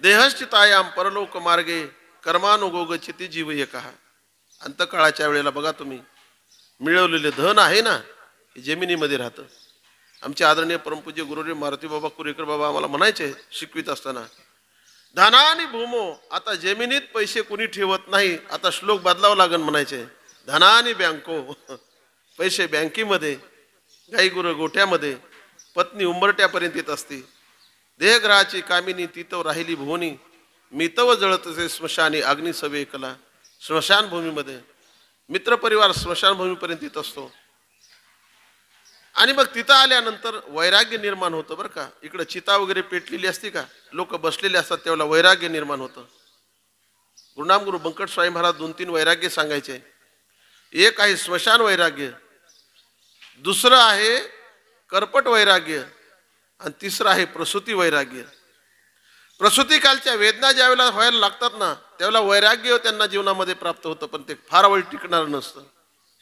देहश्चितायाम परलोक मार्गे कर्मानुगोग चिती जीव एकहा. अंतकाळाच्या वेळेला बघा तुम्ही, मिळवलेले धन आहे ना, हे जमिनीमध्ये राहतं. आमचे आदरणीय परमपूज्य गुरुजी मारुती बाबा कुरेकर बाबा आम्हाला म्हणायचे शिकवित असताना, धना आणि भूमो, आता जमिनीत पैसे कुणी ठेवत नाही, आता श्लोक बदलावा लागेल म्हणायचे. धना आणि बँको, पैसे बँकेमध्ये, गाई गुरं गोठ्यामध्ये, पत्नी उंबरट्यापर्यंत येत असते. देहग्रहाची कामिनी तिथं राहिली भुवनी, मितव जळतसे स्मशानी अग्निसवे कला. स्मशानभूमीमध्ये मित्रपरिवार स्मशानभूमीपर्यंत येत असतो. आणि मग तिथं आल्यानंतर वैराग्य निर्माण होतं बरं का. इकडं चिता वगैरे पेटलेली असते का, लोक बसलेले असतात, त्यावेळेला वैराग्य निर्माण होतं. गुरुनाम गुरु बंकट स्वामी महाराज 2-3 वैराग्य सांगायचे. एक आहे स्मशान वैराग्य, दुसरं आहे कर्पट वैराग्य, आणि तिसरं आहे प्रसूती वैराग्य. प्रसूती कालच्या वेदना ज्यावेळेला व्हायला लागतात ना, त्यावेळेला वैराग्य त्यांना जीवनामध्ये प्राप्त होतं, पण ते फार वेळ टिकणार नसतं.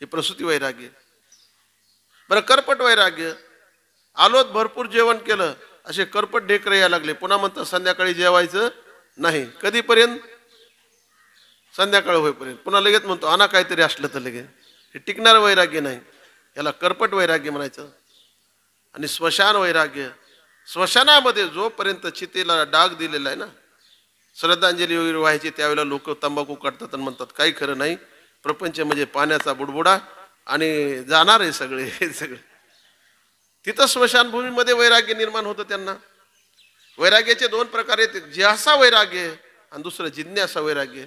हे प्रसूती वैराग्य. बरं, कर्पट वैराग्य, आलोत भरपूर जेवण केलं, असे कर्पट ढेकरे यायला लागले, पुन्हा म्हणतात संध्याकाळी जेवायचं नाही. कधीपर्यंत? संध्याकाळ होईपर्यंत. पुन्हा लगेच म्हणतो आणा काहीतरी असलं तर लगेच. हे टिकणारं वैराग्य नाही, याला कर्पट वैराग्य म्हणायचं. आणि स्मशान वैराग्य, स्मशानामध्ये जोपर्यंत चितेला डाग दिलेला आहे ना, श्रद्धांजली वगैरे व्हायची त्यावेळेला लोक तंबाखू काढतात आणि म्हणतात काही खरं नाही, प्रपंच म्हणजे पाण्याचा बुडबुडा आणि जाणार आहे सगळे हे सगळे. तिथं स्मशानभूमीमध्ये वैराग्य निर्माण होतं त्यांना. वैराग्याचे 2 प्रकार आहेत, जिज्ञासा वैराग्य आणि दुसरं जिज्ञासा वैराग्य.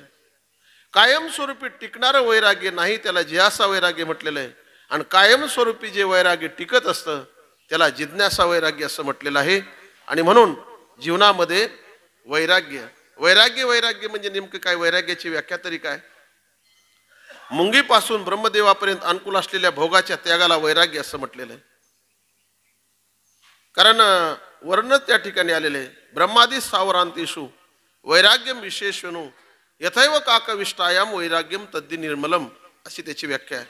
कायमस्वरूपी टिकणारं वैराग्य नाही, त्याला जिज्ञासा वैराग्य म्हटलेलं आहे. आणि कायमस्वरूपी जे वैराग्य टिकत असतं त्याला जिज्ञासा वैराग्य असं म्हटलेलं आहे. आणि म्हणून जीवनामध्ये वैराग्य वैराग्य वैराग्य म्हणजे नेमकं काय, वैराग्याची व्याख्या तरी काय? मुंगीपासून ब्रह्मदेवापर्यंत अनुकूल असलेल्या भोगाच्या त्यागाला वैराग्य असं म्हटलेलं आहे. कारण वर्णच त्या ठिकाणी आलेले आहे. ब्रह्मादी सावरांतेषु वैराग्यम विशेषणू यथैव काकविष्टायाम वैराग्यम तद्दी निर्मलम, अशी त्याची व्याख्या आहे.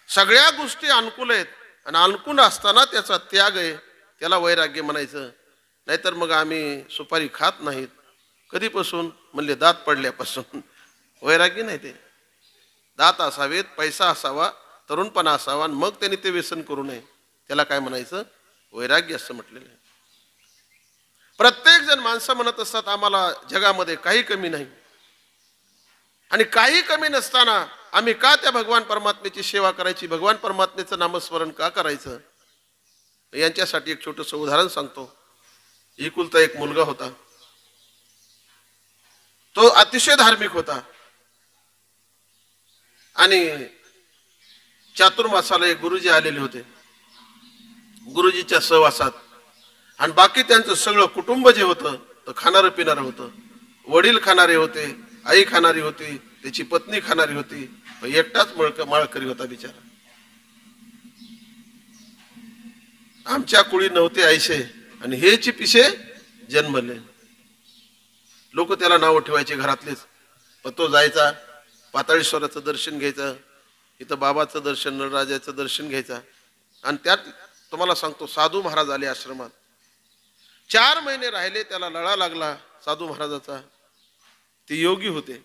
सगळ्या गोष्टी अनुकूल आहेत आणि अनुकूल असताना त्याचा त्याग आहे, त्याला वैराग्य म्हणायचं. नाहीतर मग आम्ही सुपारी खात नाहीत. कधीपासून? म्हणले दात पडल्यापासून. वैराग्य नाही ते. दात असावेत, पैसा असावा, तरुणपणा असावा, आणि मग त्यांनी ते व्यसन करू नये, त्याला काय म्हणायचं? वैराग्य असं म्हटलेलं आहे. प्रत्येक जण माणसं म्हणत असतात आम्हाला जगामध्ये काही कमी नाही, आणि काही कमी नसताना आम्ही का त्या भगवान परमात्म्याची सेवा करायची, भगवान परमात्म्याचं नामस्मरण का करायचं? यांच्यासाठी एक छोटंसं उदाहरण सांगतो. एकुलता एक मुलगा होता, तो अतिशय धार्मिक होता. आणि चातुर्मासाला एक गुरुजी आलेले होते गुरुजीच्या सहवासात. आणि बाकी त्यांचं सगळं कुटुंब जे होतं तर खाणारं पिणारं होतं. वडील खाणारे होते, आई खाणारी होती, त्याची पत्नी खाणारी होती, एकटाच माळकरी होता बिचारा. आमच्या कुळी नव्हते आयशे आणि हेची पिशे जन्मले. लोक त्याला नाव ठेवायचे घरातलेच. पण तो जायचा, पाताळेश्वराचं दर्शन घ्यायचं, इथं बाबाचं दर्शन, नळराजाचं दर्शन घ्यायचा. आणि त्यात तुम्हाला सांगतो, साधू महाराज आले आश्रमात. 4 महिने राहिले, त्याला लळा लागला साधू महाराजाचा. ते योगी होते,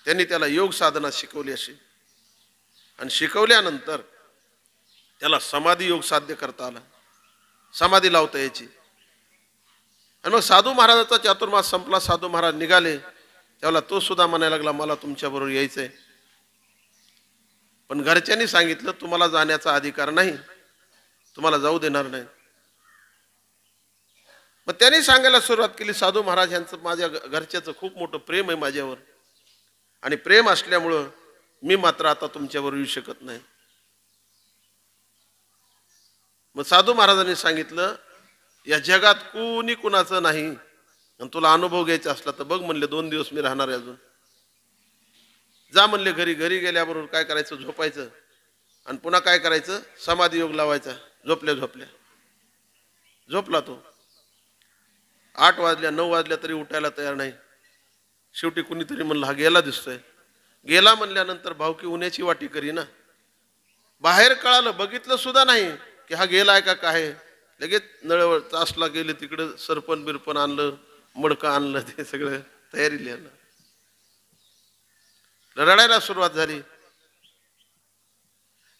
त्यांनी त्याला योग साधना शिकवली अशी. आणि शिकवल्यानंतर त्याला समाधी योग साध्य करता आला, समाधी लावता यायची. आणि मग साधू महाराजाचा चातुर्मास संपला, साधू महाराज निघाले, त्यावेळेला तो सुद्धा म्हणायला लागला मला तुमच्या बरोबर यायचंय. पण घरच्यांनी सांगितलं तुम्हाला जाण्याचा अधिकार नाही, तुम्हाला जाऊ देणार नाही. मग त्यांनी सांगायला सुरुवात केली, साधू महाराज यांचं माझ्या घरच्याचं खूप मोठं प्रेम आहे माझ्यावर, आणि प्रेम असल्यामुळं मी मात्र आता तुमच्यावर येऊ शकत नाही. मग साधू महाराजांनी सांगितलं या जगात कोणी कुणाचं नाही, आणि तुला अनुभव घ्यायचा असला तर बघ म्हणले 2 दिवस मी राहणार आहे अजून. जा म्हणले घरी. घरी गेल्याबरोबर काय करायचं, झोपायचं, आणि पुन्हा काय करायचं, समाधी योग लावायचा. झोपल्या झोपला तो. 8 वाजल्या 9 वाजल्या तरी उठायला तयार नाही. शेवटी कुणीतरी म्हणलं हा गेला दिसतोय. गेला म्हणल्यानंतर भावकी उन्याची वाटी करी ना. बाहेर कळालं, बघितलं सुद्धा नाही की हा गेलाय का काय. लगेच नळवळ तासला गेले, तिकडं सरपण बिरपण आणलं, मडकं आणलं, ते सगळं तयारी लिहिलं. रडायला सुरुवात झाली.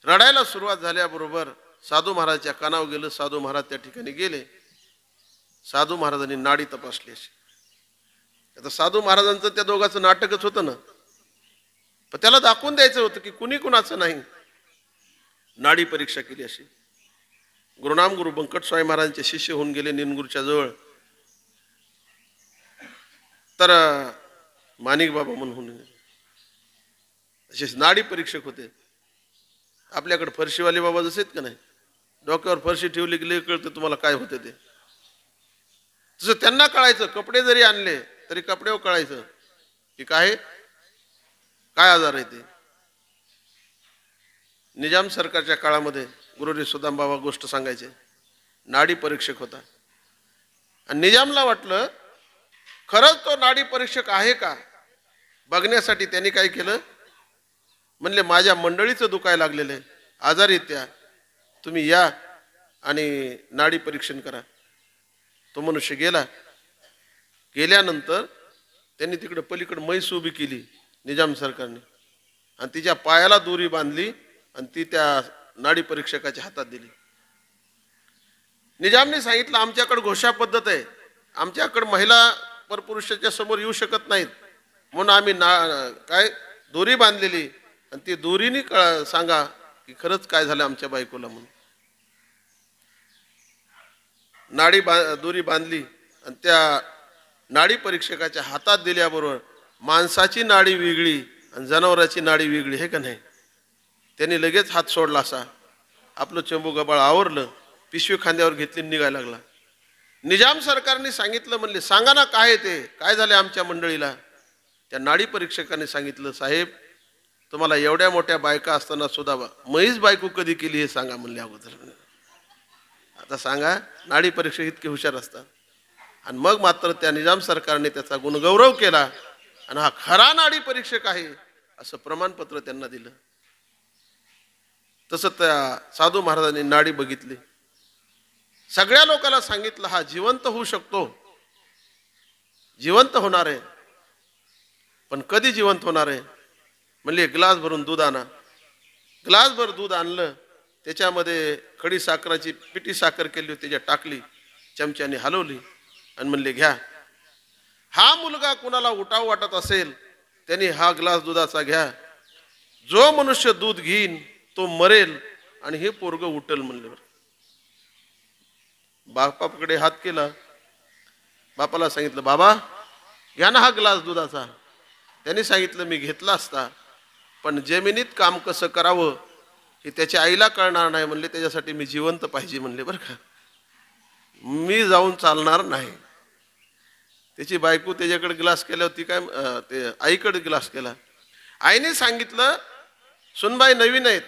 रडायला सुरुवात झाल्याबरोबर साधू महाराजच्या कानावर गेलं. साधू महाराज त्या ठिकाणी गेले. साधू महाराजांनी नाडी तपासली अशी. आता साधू महाराजांचं त्या दोघांचं नाटकच होतं ना, पण त्याला दाखवून द्यायचं होतं की कुणी कुणाचं नाही. नाडी परीक्षा केली अशी. गुरुनाम गुरु बंकट स्वामी महाराजांचे शिष्य होऊन गेले निनगुरच्या जवळ. तर माणिक बाबा म्हणून असे नाडी परीक्षक होते. आपल्याकडे फरशीवाले बाबा जसे आहेत का नाही, डोक्यावर फरशी ठेवली की कळतं तुम्हाला काय होते ते. तसं त्यांना कळायचं. कपडे जरी आणले तरी कपड्यावर कळायचं की काय आजार आहे ते. निजाम सरकारच्या काळामध्ये गुरुजी सुदाम बाबा गोष्ट सांगायचे. नाडी परीक्षक होता आणि निजामला वाटलं खरंच तो नाडी परीक्षक आहे का बघण्यासाठी त्यांनी काय केलं, म्हणले माझ्या मंडळीचं दुखायला लागलेलं आहे, आजारी त्या, तुम्ही या आणि नाडी परीक्षण करा. तो मनुष्य गेला. गेल्यानंतर त्यांनी तिकडे पलीकडे म्हैस उभी केली निजाम सरकारने आणि तिच्या पायाला दोरी बांधली आणि ती त्या नाडी परीक्षकाच्या हातात दिली. निजामने सांगितलं आमच्याकडे घोषा पद्धत आहे, आमच्याकडे महिला परपुरुषाच्या समोर येऊ शकत नाहीत, म्हणून आम्ही काय दोरी बांधलेली आणि ती दोरीने सांगा की खरंच काय झालं आमच्या बायकोला म्हणून. दोरी बांधली आणि त्या नाडी परीक्षकाच्या हातात दिल्याबरोबर माणसाची नाडी वेगळी आणि जनावराची नाडी वेगळी आहे का नाही. त्यांनी लगेच हात सोडला असा. आपलं चंबू गबाळ आवरलं, पिशवी खांद्यावर घेतली, निघायला लागला. निजाम सरकारने सांगितलं, म्हणले सांगा ना काय ते, काय झाले आमच्या मंडळीला. त्या नाडी परीक्षकाने सांगितलं साहेब तुम्हाला एवढ्या मोठ्या बायका असताना सुद्धा म्हैस बायको कधी केली हे सांगा म्हणले अगोदर. आता सांगा, नाडी परीक्षक इतके हुशार असतात. आणि मग मात्र त्या निजाम सरकारने त्याचा गुणगौरव केला आणि हा खरा नाडी परीक्षक आहे असं प्रमाणपत्र त्यांना दिलं. तसं त्या साधू महाराजांनी नाडी बघितली. सगळ्या लोकांना सांगितलं हा जिवंत होऊ शकतो, जिवंत होणार आहे. पण कधी जिवंत होणार आहे म्हणले ग्लास भरून दूध आणा. ग्लासभर दूध आणलं, त्याच्यामध्ये खडी साखराची पिठी साखर केली होती, त्याच्यात टाकली, चमच्याने हलवली आणि म्हणले घ्या. हा मुलगा कुणाला उठाव वाटत असेल त्यांनी हा ग्लास दुधाचा घ्या. जो मनुष्य दूध घेईन तो मरेल आणि हे पोरग उठल म्हणले. बापाकडे हात केला. बापाला सांगितलं बाबा घ्या ना हा ग्लास दुधाचा. त्यांनी सांगितलं मी घेतला असता, पण जमिनीत काम कसं करावं हे त्याच्या आईला कळणार नाही म्हणले, त्याच्यासाठी मी जिवंत पाहिजे म्हणले बरं का, मी जाऊन चालणार नाही. त्याची बायको त्याच्याकडे ग्लास केला होती, काय ते आईकडे ग्लास केला. आईने सांगितलं सुनबाई नवीन आहेत,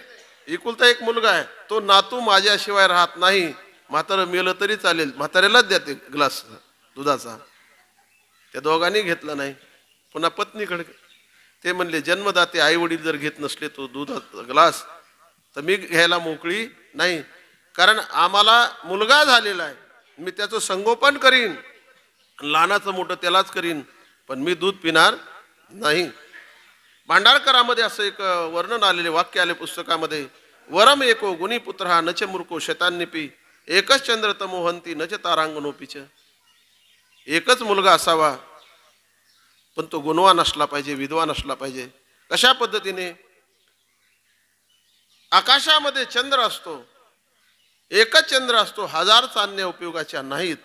एकुलता एक मुलगा आहे, तो नातू माझ्याशिवाय राहत नाही, म्हातारं मेलं तरी चालेल, म्हाताऱ्यालाच द्या ते ग्लास दुधाचा. त्या दोघांनी घेतला नाही. पुन्हा पत्नीकडे ते म्हणले जन्मदाते आई वडील जर घेत नसले तो दुधाचा ग्लास तर मी घ्यायला मोकळी नाही, कारण आम्हाला मुलगा झालेला आहे, मी त्याचं संगोपन करीन, लहानाचं मोठं त्यालाच करीन, पण मी दूध पिणार नाही. भांडारकरामध्ये असं एक वर्णन आलेले वाक्य आले पुस्तकामध्ये, वरम एको गुणी पुत्र हा नच मूर्खो शतान्निपी एकच चंद्र तमोहंती नच तारांगणोपीच. एकच मुलगा असावा पण तो गुणवान असला पाहिजे, विद्वान असला पाहिजे. कशा पद्धतीने आकाशामध्ये चंद्र असतो, एकच चंद्र असतो, हजार चांदण्या उपयोगाच्या नाहीत.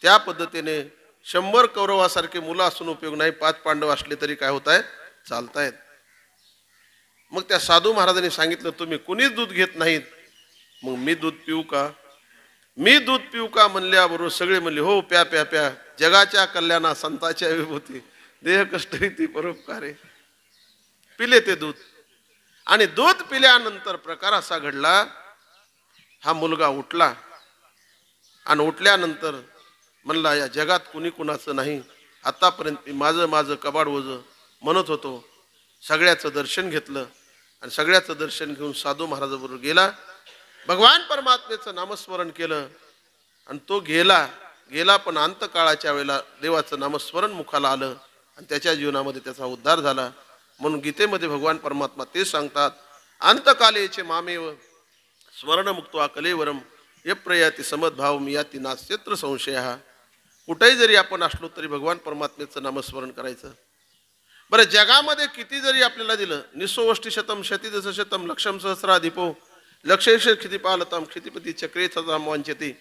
त्या पद्धतीने 100 कौरवासारखे मुलं असून उपयोग नाही, 5 पांडव असले तरी काय होत आहे, चालतायत. मग त्या साधू महाराजांनी सांगितलं तुम्ही कुणीच दूध घेत नाहीत, मग मी दूध पिऊ का, मी दूध पिऊ का म्हणल्याबरोबर सगळे म्हणले हो प्या प्या प्या, जगाच्या कल्याणा संताच्या विभूती देह कष्टहिती परोपकारे. पिले ते दूध. आणि दूध पिल्यानंतर प्रकार असा घडला, हा मुलगा उठला आणि उठल्यानंतर म्हणला या जगात कुणी कुणाचं नाही, आतापर्यंत माझं माझं कबाड ओझं म्हणत होतो. सगळ्याचं दर्शन घेतलं आणि सगळ्याचं दर्शन घेऊन साधू महाराजाबरोबर गेला, भगवान परमात्मेचं नामस्मरण केलं आणि तो गेला पण अंतकाळाच्या वेळेला देवाचं नामस्मरण मुखाला आलं आणि त्याच्या जीवनामध्ये त्याचा उद्धार झाला. म्हणून गीतेमध्ये भगवान परमात्मा ते सांगतात, अंतकालेचे मामेव स्मरणमुक्त्वा कलेवरम यप्रयाति समद्भावम याति नास्त्यत्र संशयः. कुठेही जरी आपण असलो तरी भगवान परमात्म्याचं नामस्मरण करायचं. बरं, जगामध्ये किती जरी आपल्याला दिलं, निस्सोवष्टी शतम शतीदश शतम लक्षम सहस्राधिपो लक्षेश क्षितिपालताम क्षितिपती चक्रेथताम वांचती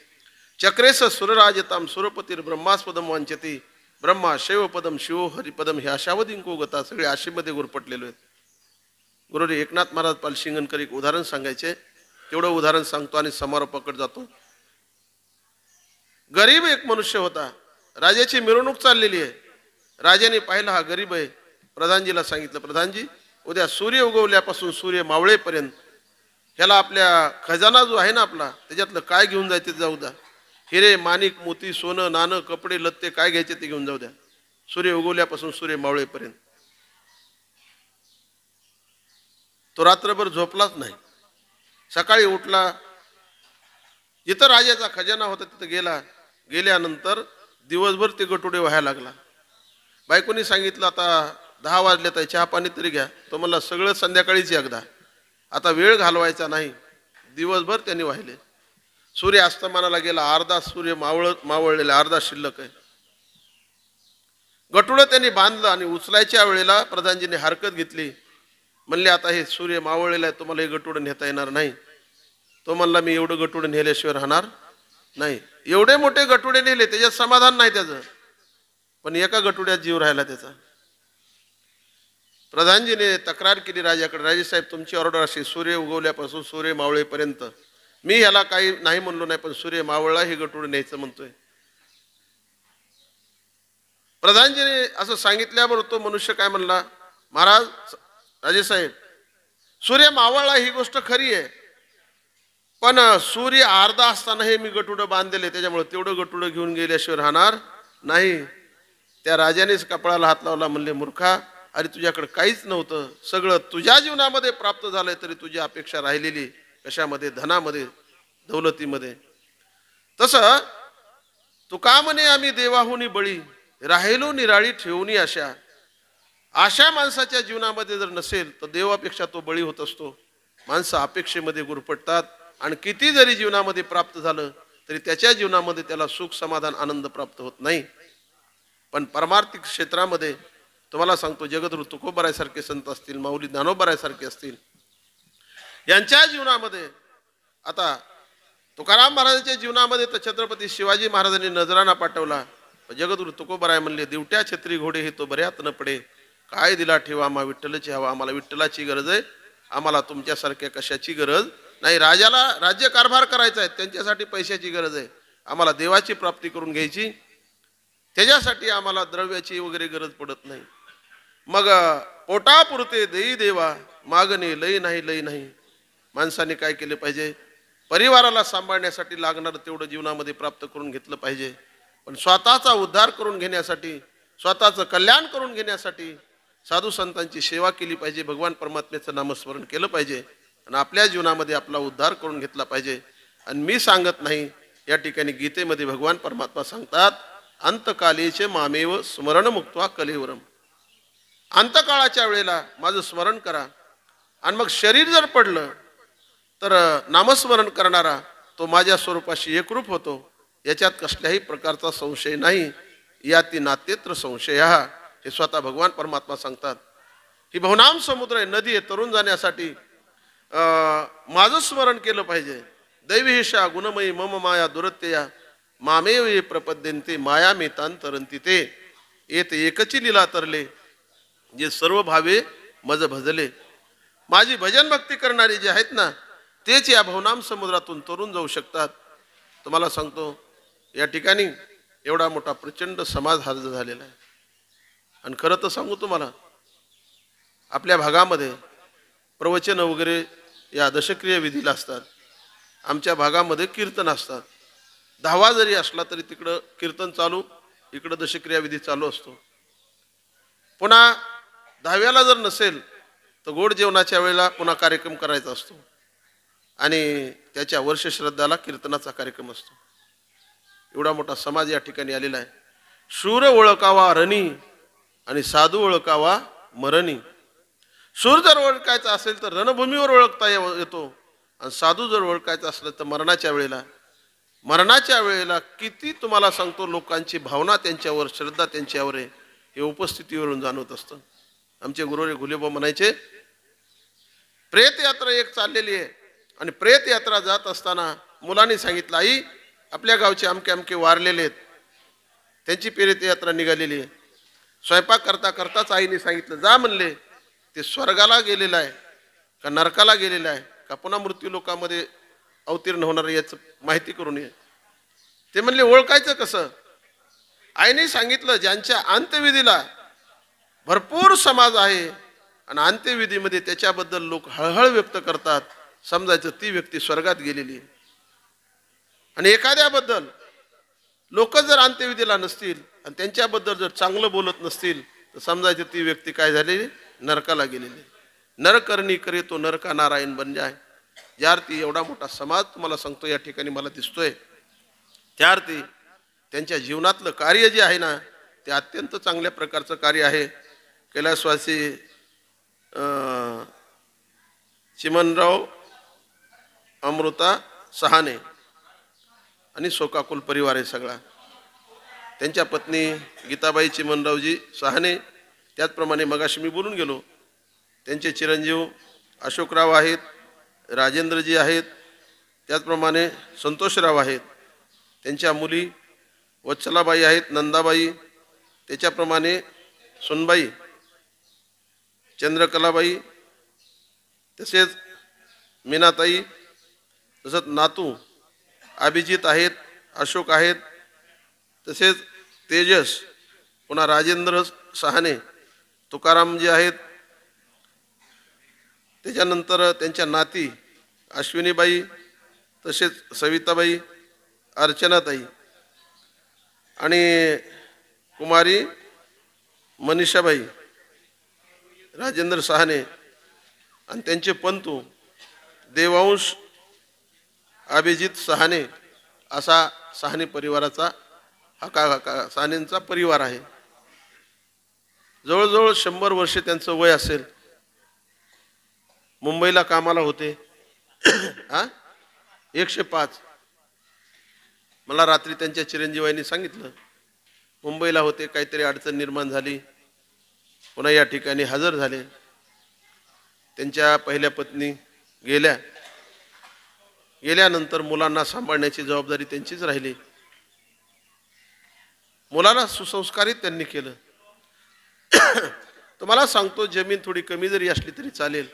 चक्रेश सुरराजताम सुरपतीर ब्रह्मास्पदम वांचती ब्रह्मा शैवपदम शिवो हरिपदम हे आशावधींको गता. सगळे आशेमध्ये गुरपटलेलो आहेत. गुरुजी एकनाथ महाराज पालशिंगणकर एक उदाहरण सांगायचे, तेवढं उदाहरण सांगतो आणि समारोपाकडे जातो. गरीब एक मनुष्य होता. राजाची मिरवणूक चाललेली आहे. राजाने पाहिलं हा गरीब आहे. प्रधानजीला सांगितलं, प्रधानजी उद्या सूर्य उगवल्यापासून सूर्य मावळेपर्यंत ह्याला आपल्या खजाना जो आहे ना आपला, त्याच्यातलं काय घेऊन जायचे ते जाऊ द्या. हिरे माणिक मोती सोनं नाणं कपडे लत्ते काय घ्यायचे ते घेऊन जाऊ द्या, सूर्य उगवल्यापासून सूर्य मावळेपर्यंत. तो रात्रभर झोपलाच नाही. सकाळी उठला, जिथं राजाचा खजाना होता तिथं गेला. गेल्यानंतर दिवसभर ते गटुडे व्हायला लागला. बायकोनी सांगितलं, आता 10 वाजले तर चहा पाणी तरी घ्या. तो म्हणला, सगळं संध्याकाळीच एकदा, आता वेळ घालवायचा नाही. दिवसभर त्यांनी वाहिले. सूर्य अस्तमानाला गेला. अर्धा सूर्य मावळलेला, अर्धा शिल्लक आहे. गटुडं त्यांनी बांधलं आणि उचलायच्या वेळेला प्रधानजीने हरकत घेतली. म्हणले, आता हे सूर्य मावळलेलं आहे, तुम्हाला हे गटुडं नेता येणार नाही. तो म्हणला, मी एवढं गटुडं नेल्याशिवाय राहणार नाही. एवढे मोठे गटुडे नेले, त्याच्यात समाधान नाही त्याचं, पण एका गटुड्यात जीव राहिला त्याचा. प्रधानजीने तक्रार केली राजाकडे, राजेसाहेब तुमची ऑर्डर अशी, सूर्य उगवल्यापासून सूर्य मावळेपर्यंत. मी ह्याला काही नाही म्हणलो नाही, पण सूर्य मावळला हे गटुडं न्यायचं म्हणतोय. प्रधानजीने असं सांगितल्याबरोबर तो मनुष्य काय म्हणला, महाराज राजेसाहेब सूर्य मावळला ही गोष्ट खरी आहे, पण सूर्य अर्धा असताना हे मी गटुडं बांधलेले, त्याच्यामुळे तेवढं गटुडं घेऊन गेल्याशिवाय राहणार नाही. त्या राजानेच कपाळाला हात लावला. म्हणले, मूर्खा, अरे तुझ्याकडे काहीच नव्हतं, सगळं तुझ्या जीवनामध्ये प्राप्त झालंय, तरी तुझी अपेक्षा राहिलेली कशामध्ये, धनामध्ये, दौलतीमध्ये. तसं तुका म्हणे, आम्ही देवाहुनी बळी राहिलो निराळी ठेवूनी आशा. आशा माणसाच्या जीवनामध्ये जर नसेल तर देवापेक्षा तो बळी होत असतो. माणसं अपेक्षेमध्ये गुरफटतात आणि किती जरी जीवनामध्ये प्राप्त झालं तरी त्याच्या जीवनामध्ये त्याला सुख समाधान आनंद प्राप्त होत नाही. पण परमार्थिक क्षेत्रामध्ये तुम्हाला सांगतो, जगद्गुरु तुकोबारायसारखे संत असतील, माऊली ज्ञानोबारायसारखे असतील, यांच्या जीवनामध्ये, आता तुकाराम महाराजांच्या जीवनामध्ये तर छत्रपती शिवाजी महाराजांनी नजराना पाठवला. जगद्गुरु तुकोबाराय म्हणले, दिवट्या छत्री घोडे हे तो बऱ्यात न पडे, काय दिला ठेवा आम्हा विठ्ठलाची हवा. आम्हाला विठ्ठलाची गरज आहे, आम्हाला तुमच्यासारख्या कशाची गरज नाही. राजाला राज्य कारभार करायचा आहे, त्यांच्यासाठी पैशाची गरज आहे. आम्हाला देवाची प्राप्ती करून घ्यायची, त्याच्यासाठी आम्हाला द्रव्याची वगैरे गरज पडत नाही. मग पोटापुरते देई देवा, मागणे लई नाही लई नाही. माणसाने काय केले पाहिजे, परिवाराला सांभाळण्यासाठी लागणारं तेवढं जीवनामध्ये प्राप्त करून घेतलं पाहिजे. पण स्वतःचा उद्धार करून घेण्यासाठी, स्वतःचं कल्याण करून घेण्यासाठी साधू संतांची सेवा केली पाहिजे, भगवान परमात्म्याचं नामस्मरण केलं पाहिजे आणि आपल्या जीवनामध्ये आपला उद्धार करून घेतला पाहिजे. आणि मी सांगत नाही, या ठिकाणी गीतेमध्ये भगवान परमात्मा सांगतात, अंतकालेचे मामेव स्मरण मुक्त्वा कलेवरम. अंतकाळाच्या वेळेला माझं स्मरण करा. आणि मग शरीर जर पडलं तर नामस्मरण करणारा तो माझ्या स्वरूपाशी एकरूप होतो, याच्यात कसल्याही प्रकारचा संशय नाही. याती नात्यत्र संशय, हे स्वतः भगवान परमात्मा सांगतात. ही भवनाम समुद्र आहे, नदी आहे. तरुण जाण्यासाठी माझं स्मरण केलं पाहिजे. दैवीशा गुणमयी मम माया दुरत्यया मामेव ये प्रपद्यन्ते माया मे तांतरंती ते येत एकची लीला तरले जे सर्व भावे मज भजले. माझी भजन भक्ती करणारी जे आहेत ना, तेच या भवनाम समुद्रातून तरुण जाऊ शकतात. तुम्हाला सांगतो, या ठिकाणी एवढा मोठा प्रचंड समाज हा झालेला आहे. आणि खरं तर सांगू तुम्हाला, आपल्या भागामध्ये प्रवचन वगैरे या दशक्रिया विधीला असतात. आमच्या भागामध्ये कीर्तन असतात. 10 जरी असला तरी तिकडं कीर्तन चालू, इकडं दशक्रिया विधी चालू असतो. पुन्हा 10व्याला जर नसेल तर गोड जेवणाच्या वेळेला पुन्हा कार्यक्रम करायचा असतो आणि त्याच्या वर्ष श्रद्धाला कीर्तनाचा कार्यक्रम असतो. एवढा मोठा समाज या ठिकाणी आलेला आहे. शूर ओळखावा रणी आणि साधू ओळखावा मरणी. शूर जर ओळखायचा असेल तर रणभूमीवर ओळखता येतो आणि साधू जर ओळखायचं असलं तर मरणाच्या वेळेला किती तुम्हाला सांगतो लोकांची भावना त्यांच्यावर, श्रद्धा त्यांच्यावर आहे हे उपस्थितीवरून जाणवत असतं. आमचे गुरुरे घुलेबा म्हणायचे, प्रेत यात्रा एक चाललेली आहे आणि प्रेत यात्रा जात असताना मुलांनी सांगितलं, आई आपल्या गावचे अमके अमके वारलेले आहेत, त्यांची प्रेत यात्रा निघालेली आहे. स्वयंपाक करता करताच आईने सांगितलं, जा म्हणले, ते स्वर्गाला गेलेलं आहे का नरकाला गेलेलं आहे का पुन्हा मृत्यू लोकामध्ये अवतीर्ण होणार याचं माहिती करून ये. ते म्हणले ओळखायचं कसं? आईने सांगितलं, ज्यांच्या अंत्यविधीला भरपूर समाज आहे आणि अंत्यविधीमध्ये त्याच्याबद्दल लोक हळहळ व्यक्त करतात, समजायचं ती व्यक्ती स्वर्गात गेलेली आहे. आणि एखाद्याबद्दल लोक जर अंत्यविधीला नसतील आणि त्यांच्याबद्दल जर चांगलं बोलत नसतील तर समजायचं ती व्यक्ती काय झालेली, नरकाला गेलेली. नरकरणी करे तो नरका नारायण बन जाय. ज्या अर्थी एवढा मोठा समाज तुम्हाला सांगतो या ठिकाणी मला दिसतोय, त्या अर्थी त्यांच्या जीवनातलं कार्य जे आहे ना ते अत्यंत चांगल्या प्रकारचं कार्य आहे. कैलासवासी चिमनराव अमृता सहाने आणि शोकाकुल परिवार आहे सगळा. त्यांच्या पत्नी गीताबाई चिमनरावजी सहाने, त्याचप्रमाणे मगाशी मी बोलून गेलो, त्यांचे चिरंजीव अशोकराव आहेत, राजेंद्रजी आहेत, त्याचप्रमाणे संतोषराव आहेत. त्यांच्या मुली वत्सलाबाई आहेत, नंदाबाई, त्याच्याप्रमाणे सुनबाई, चंद्रकलाबाई, तसेच मीनाताई, तसंच नातू अभिजित आहेत, अशोक आहेत, तसेच तेजस, पुन्हा राजेंद्र सहाने, तुकारामजी आहेत. त्याच्यानंतर त्यांच्या नाती अश्विनीबाई, तसेच सविताबाई, अर्चनाताई आणि कुमारी मनीषाबाई राजेंद्र सहाने आणि त्यांचे पंतू देवांश अभिजित सहाने, असा सहाने परिवाराचा हा सहानेंचा परिवार आहे. जवळजवळ 100 वर्षे त्यांचं वय असेल. मुंबईला कामाला होते. 105. मला रात्री त्यांच्या चिरंजीवाईंनी सांगितलं, मुंबईला होते, काहीतरी अडचण निर्माण झाली, पुन्हा या ठिकाणी हजर झाले. त्यांच्या पहिल्या पत्नी गेल्यानंतर मुलांना सांभाळण्याची जबाबदारी त्यांचीच राहिली. मुलाला सुसंस्कारित त्यांनी केलं. तुम्हाला सांगतो, जमीन थोडी कमी जरी असली तरी चालेल,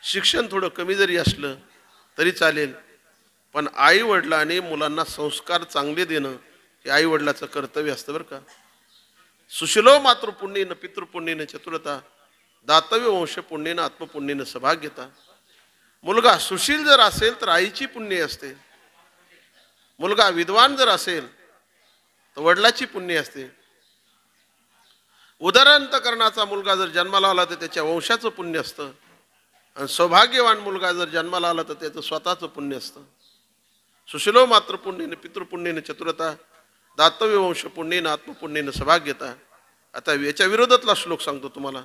शिक्षण थोडं कमी जरी असलं तरी चालेल, पण आई वडिलांनी मुलांना संस्कार चांगले देणं हे आई वडिलाचं कर्तव्य असतं बरं का. सुशिलो मातृपुण्येन पितृपुण्येन चतुरता, दातव्य वंश पुण्येन आत्मपुण्येन सभाग्यता. मुलगा सुशील जर असेल तर आईची पुण्य असते, मुलगा विद्वान जर असेल तर वडिलाची पुण्य असते. उदारंतकरणाचा मुलगा जर जन्माला आला तर त्याच्या वंशाचं पुण्य असतं, आणि सौभाग्यवान मुलगा जर जन्माला आला तर त्याचं स्वतःचं पुण्य असतं. सुशिलो मातृपुण्येन पितृपुण्येन चतुरता, दातव्य वंश पुण्येन आत्मपुण्येन सभाग्यता. आता याच्या विरोधातला श्लोक सांगतो तुम्हाला.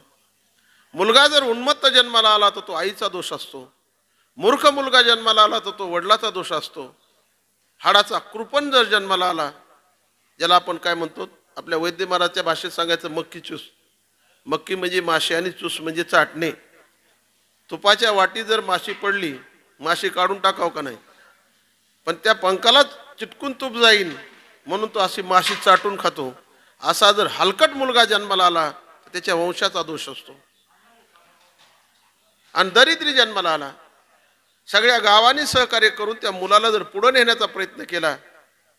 मुलगा जर उन्मत्त जन्माला आला तर तो आईचा दोष असतो, मूर्ख मुलगा जन्माला आला तर तो वडिलाचा दोष असतो. हाडाचा कृपण जर जन्माला आला, ज्याला आपण काय म्हणतो आपल्या वैद्य महाराजच्या भाषेत सांगायचं मक्की चूस, मक्की म्हणजे माशी आणि चूस म्हणजे चाटणे. तुपाच्या वाटी जर माशी पडली, माशी काढून टाकाव का नाही, पण त्या पंखाला चिटकून तूप जाईल म्हणून तो अशी माशी चाटून खातो. असा जर हलकट मुलगा जन्माला आला तर त्याच्या वंशाचा दोष असतो. आणि दरिद्री जन्माला आला, सगळ्या गावाने सहकार्य करून त्या मुलाला जर पुढे नेण्याचा प्रयत्न केला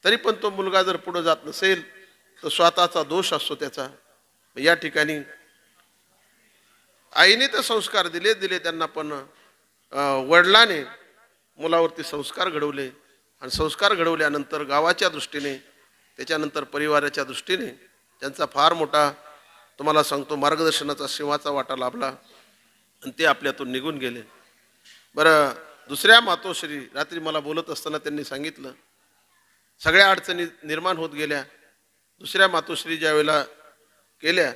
तरी पण तो मुलगा जर पुढे जात नसेल तर स्वतःचा दोष असतो त्याचा. या ठिकाणी आईने तर संस्कार दिले त्यांना, पण वडिलाने मुलावरती संस्कार घडवले, आणि संस्कार घडवल्यानंतर गावाच्या दृष्टीने, त्याच्यानंतर परिवाराच्या दृष्टीने त्यांचा फार मोठा तुम्हाला सांगतो मार्गदर्शनाचा सेवाचा वाटा लाभला, आणि ते आपल्यातून निघून गेले. बरं, दुसऱ्या मातोश्री रात्री मला बोलत असताना त्यांनी सांगितलं, सगळ्या अडचणी निर्माण होत गेल्या. दुसऱ्या मातोश्री ज्या वेळेला केल्या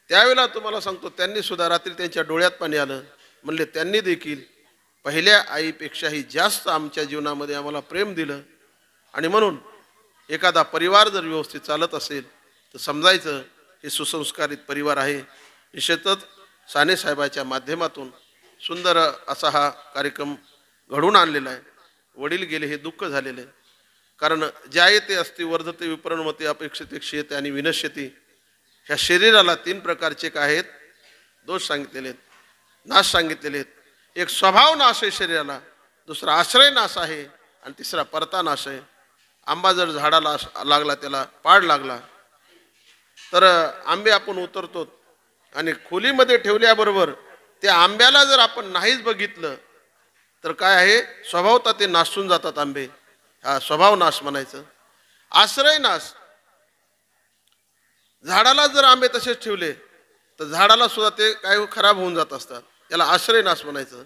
त्यावेळेला तुम्हाला सांगतो त्यांनी सुद्धा रात्री त्यांच्या डोळ्यात पाणी आलं. म्हणले त्यांनी देखील पहिल्या आईपेक्षाही जास्त आमच्या जीवनामध्ये आम्हाला प्रेम दिलं. आणि म्हणून एखादा परिवार जर व्यवस्थित चालत असेल तर समजायचं हे सुसंस्कारित परिवार आहे. निश्चितच साने साहेबाच्या माध्यमातून सुंदर असा हा कार्यक्रम घडून आणलेला आहे. वडील गेले हे दुःख झालेलं आहे. कारण ज्या येते असती वर्धते विपरणमते अपेक्षिते क्षयते आणि विनश्यती. ह्या शरीराला 3 प्रकारचे काय आहेत? दोष सांगितलेले आहेत, नाश सांगितलेले आहेत. एक स्वभाव नाश आहे शरीराला, दुसरा आश्रय नाश आहे आणि तिसरा परता नाश आहे. आंबा जर झाडाला लागला, त्याला पाड लागला तर आंबे आपण उतरतो आणि खोलीमध्ये ठेवल्याबरोबर त्या आंब्याला जर आपण नाहीच बघितलं तर काय आहे? स्वभावता ते नासून जातात आंबे. हा स्वभाव नाश म्हणायचं. आश्रय नाश, झाडाला जर आंबे तसेच ठेवले तर झाडाला सुद्धा ते काय खराब होऊन जात असतात, त्याला आश्रय नाश म्हणायचं.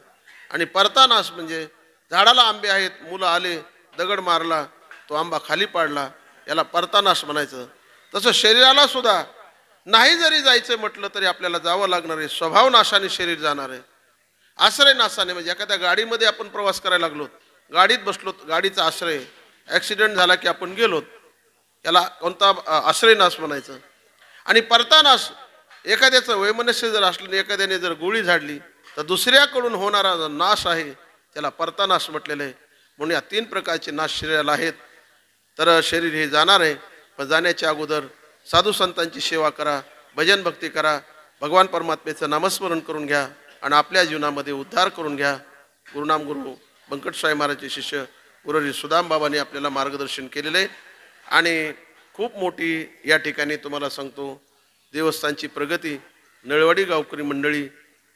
आणि परता नाश म्हणजे झाडाला आंबे आहेत, मुलं आले, दगड मारला, तो आंबा खाली पाडला, याला परता नाश म्हणायचं. तसं शरीराला सुद्धा नाही जरी जायचं म्हटलं तरी आपल्याला जावं लागणार आहे. स्वभाव नाशाने शरीर जाणार आहे. आश्रय नाशाने म्हणजे एखाद्या गाडीमध्ये आपण प्रवास करायला लागलो, गाडीत बसलो, गाडीचा आश्रय, ॲक्सिडेंट झाला की आपण गेलो, याला कोणता? आश्रय नाश म्हणायचं. आणि परता नाश, एखाद्याचं वैमनस्य जर असलं, एखाद्याने जर गोळी झाडली तर दुसऱ्याकडून होणारा नाश आहे, त्याला परता नाश म्हटलेलं आहे. म्हणून या 3 प्रकारचे नाश शरीराला आहेत. तर शरीर हे जाणार आहे, पण जाण्याच्या अगोदर साधू संतांची सेवा करा, भजन भक्ती करा, भगवान परमात्म्याचं नामस्मरण करून घ्या आणि आपल्या जीवनामध्ये उद्धार करून घ्या. गुरुनाम गुरु बंकटस्वामी महाराजचे शिष्य गुरुजी सुदाम बाबांनी आपल्याला मार्गदर्शन केलेलं आहे. आणि खूप मोठी या ठिकाणी तुम्हाला सांगतो देवस्थानची प्रगती, नळवाडी गावकरी मंडळी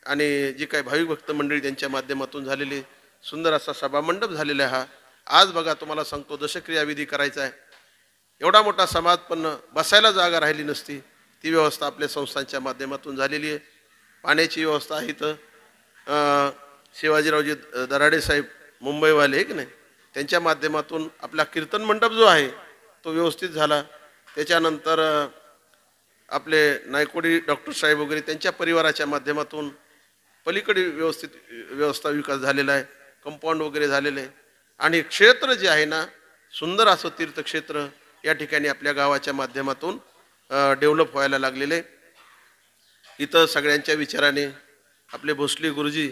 आणि जी काही भाविक भक्त मंडळी त्यांच्या माध्यमातून झालेली सुंदर असा सभामंडप झालेला आहे. हा आज बघा तुम्हाला सांगतो दशक्रियाविधी करायचा आहे. एवढा मोठा समाज पण बसायला जागा राहिली नसती, ती व्यवस्था आपल्या संस्थांच्या माध्यमातून झालेली आहे. पाण्याची व्यवस्था आहे. तर शिवाजीरावजी दराडे साहेब मुंबईवाले आहे की नाही, त्यांच्या माध्यमातून आपला कीर्तन मंडप जो आहे तो व्यवस्थित झाला. त्याच्यानंतर आपले नायकोडी डॉक्टर साहेब वगैरे त्यांच्या परिवाराच्या माध्यमातून पलीकडे व्यवस्थित व्यवस्था विकास झालेला आहे. कंपाऊंड वगैरे झालेलं आहे. आणि क्षेत्र जे आहे ना, सुंदर असं तीर्थक्षेत्र या ठिकाणी आपल्या गावाच्या माध्यमातून डेव्हलप व्हायला लागलेले. इथं सगळ्यांच्या विचाराने आपले भोसले गुरुजी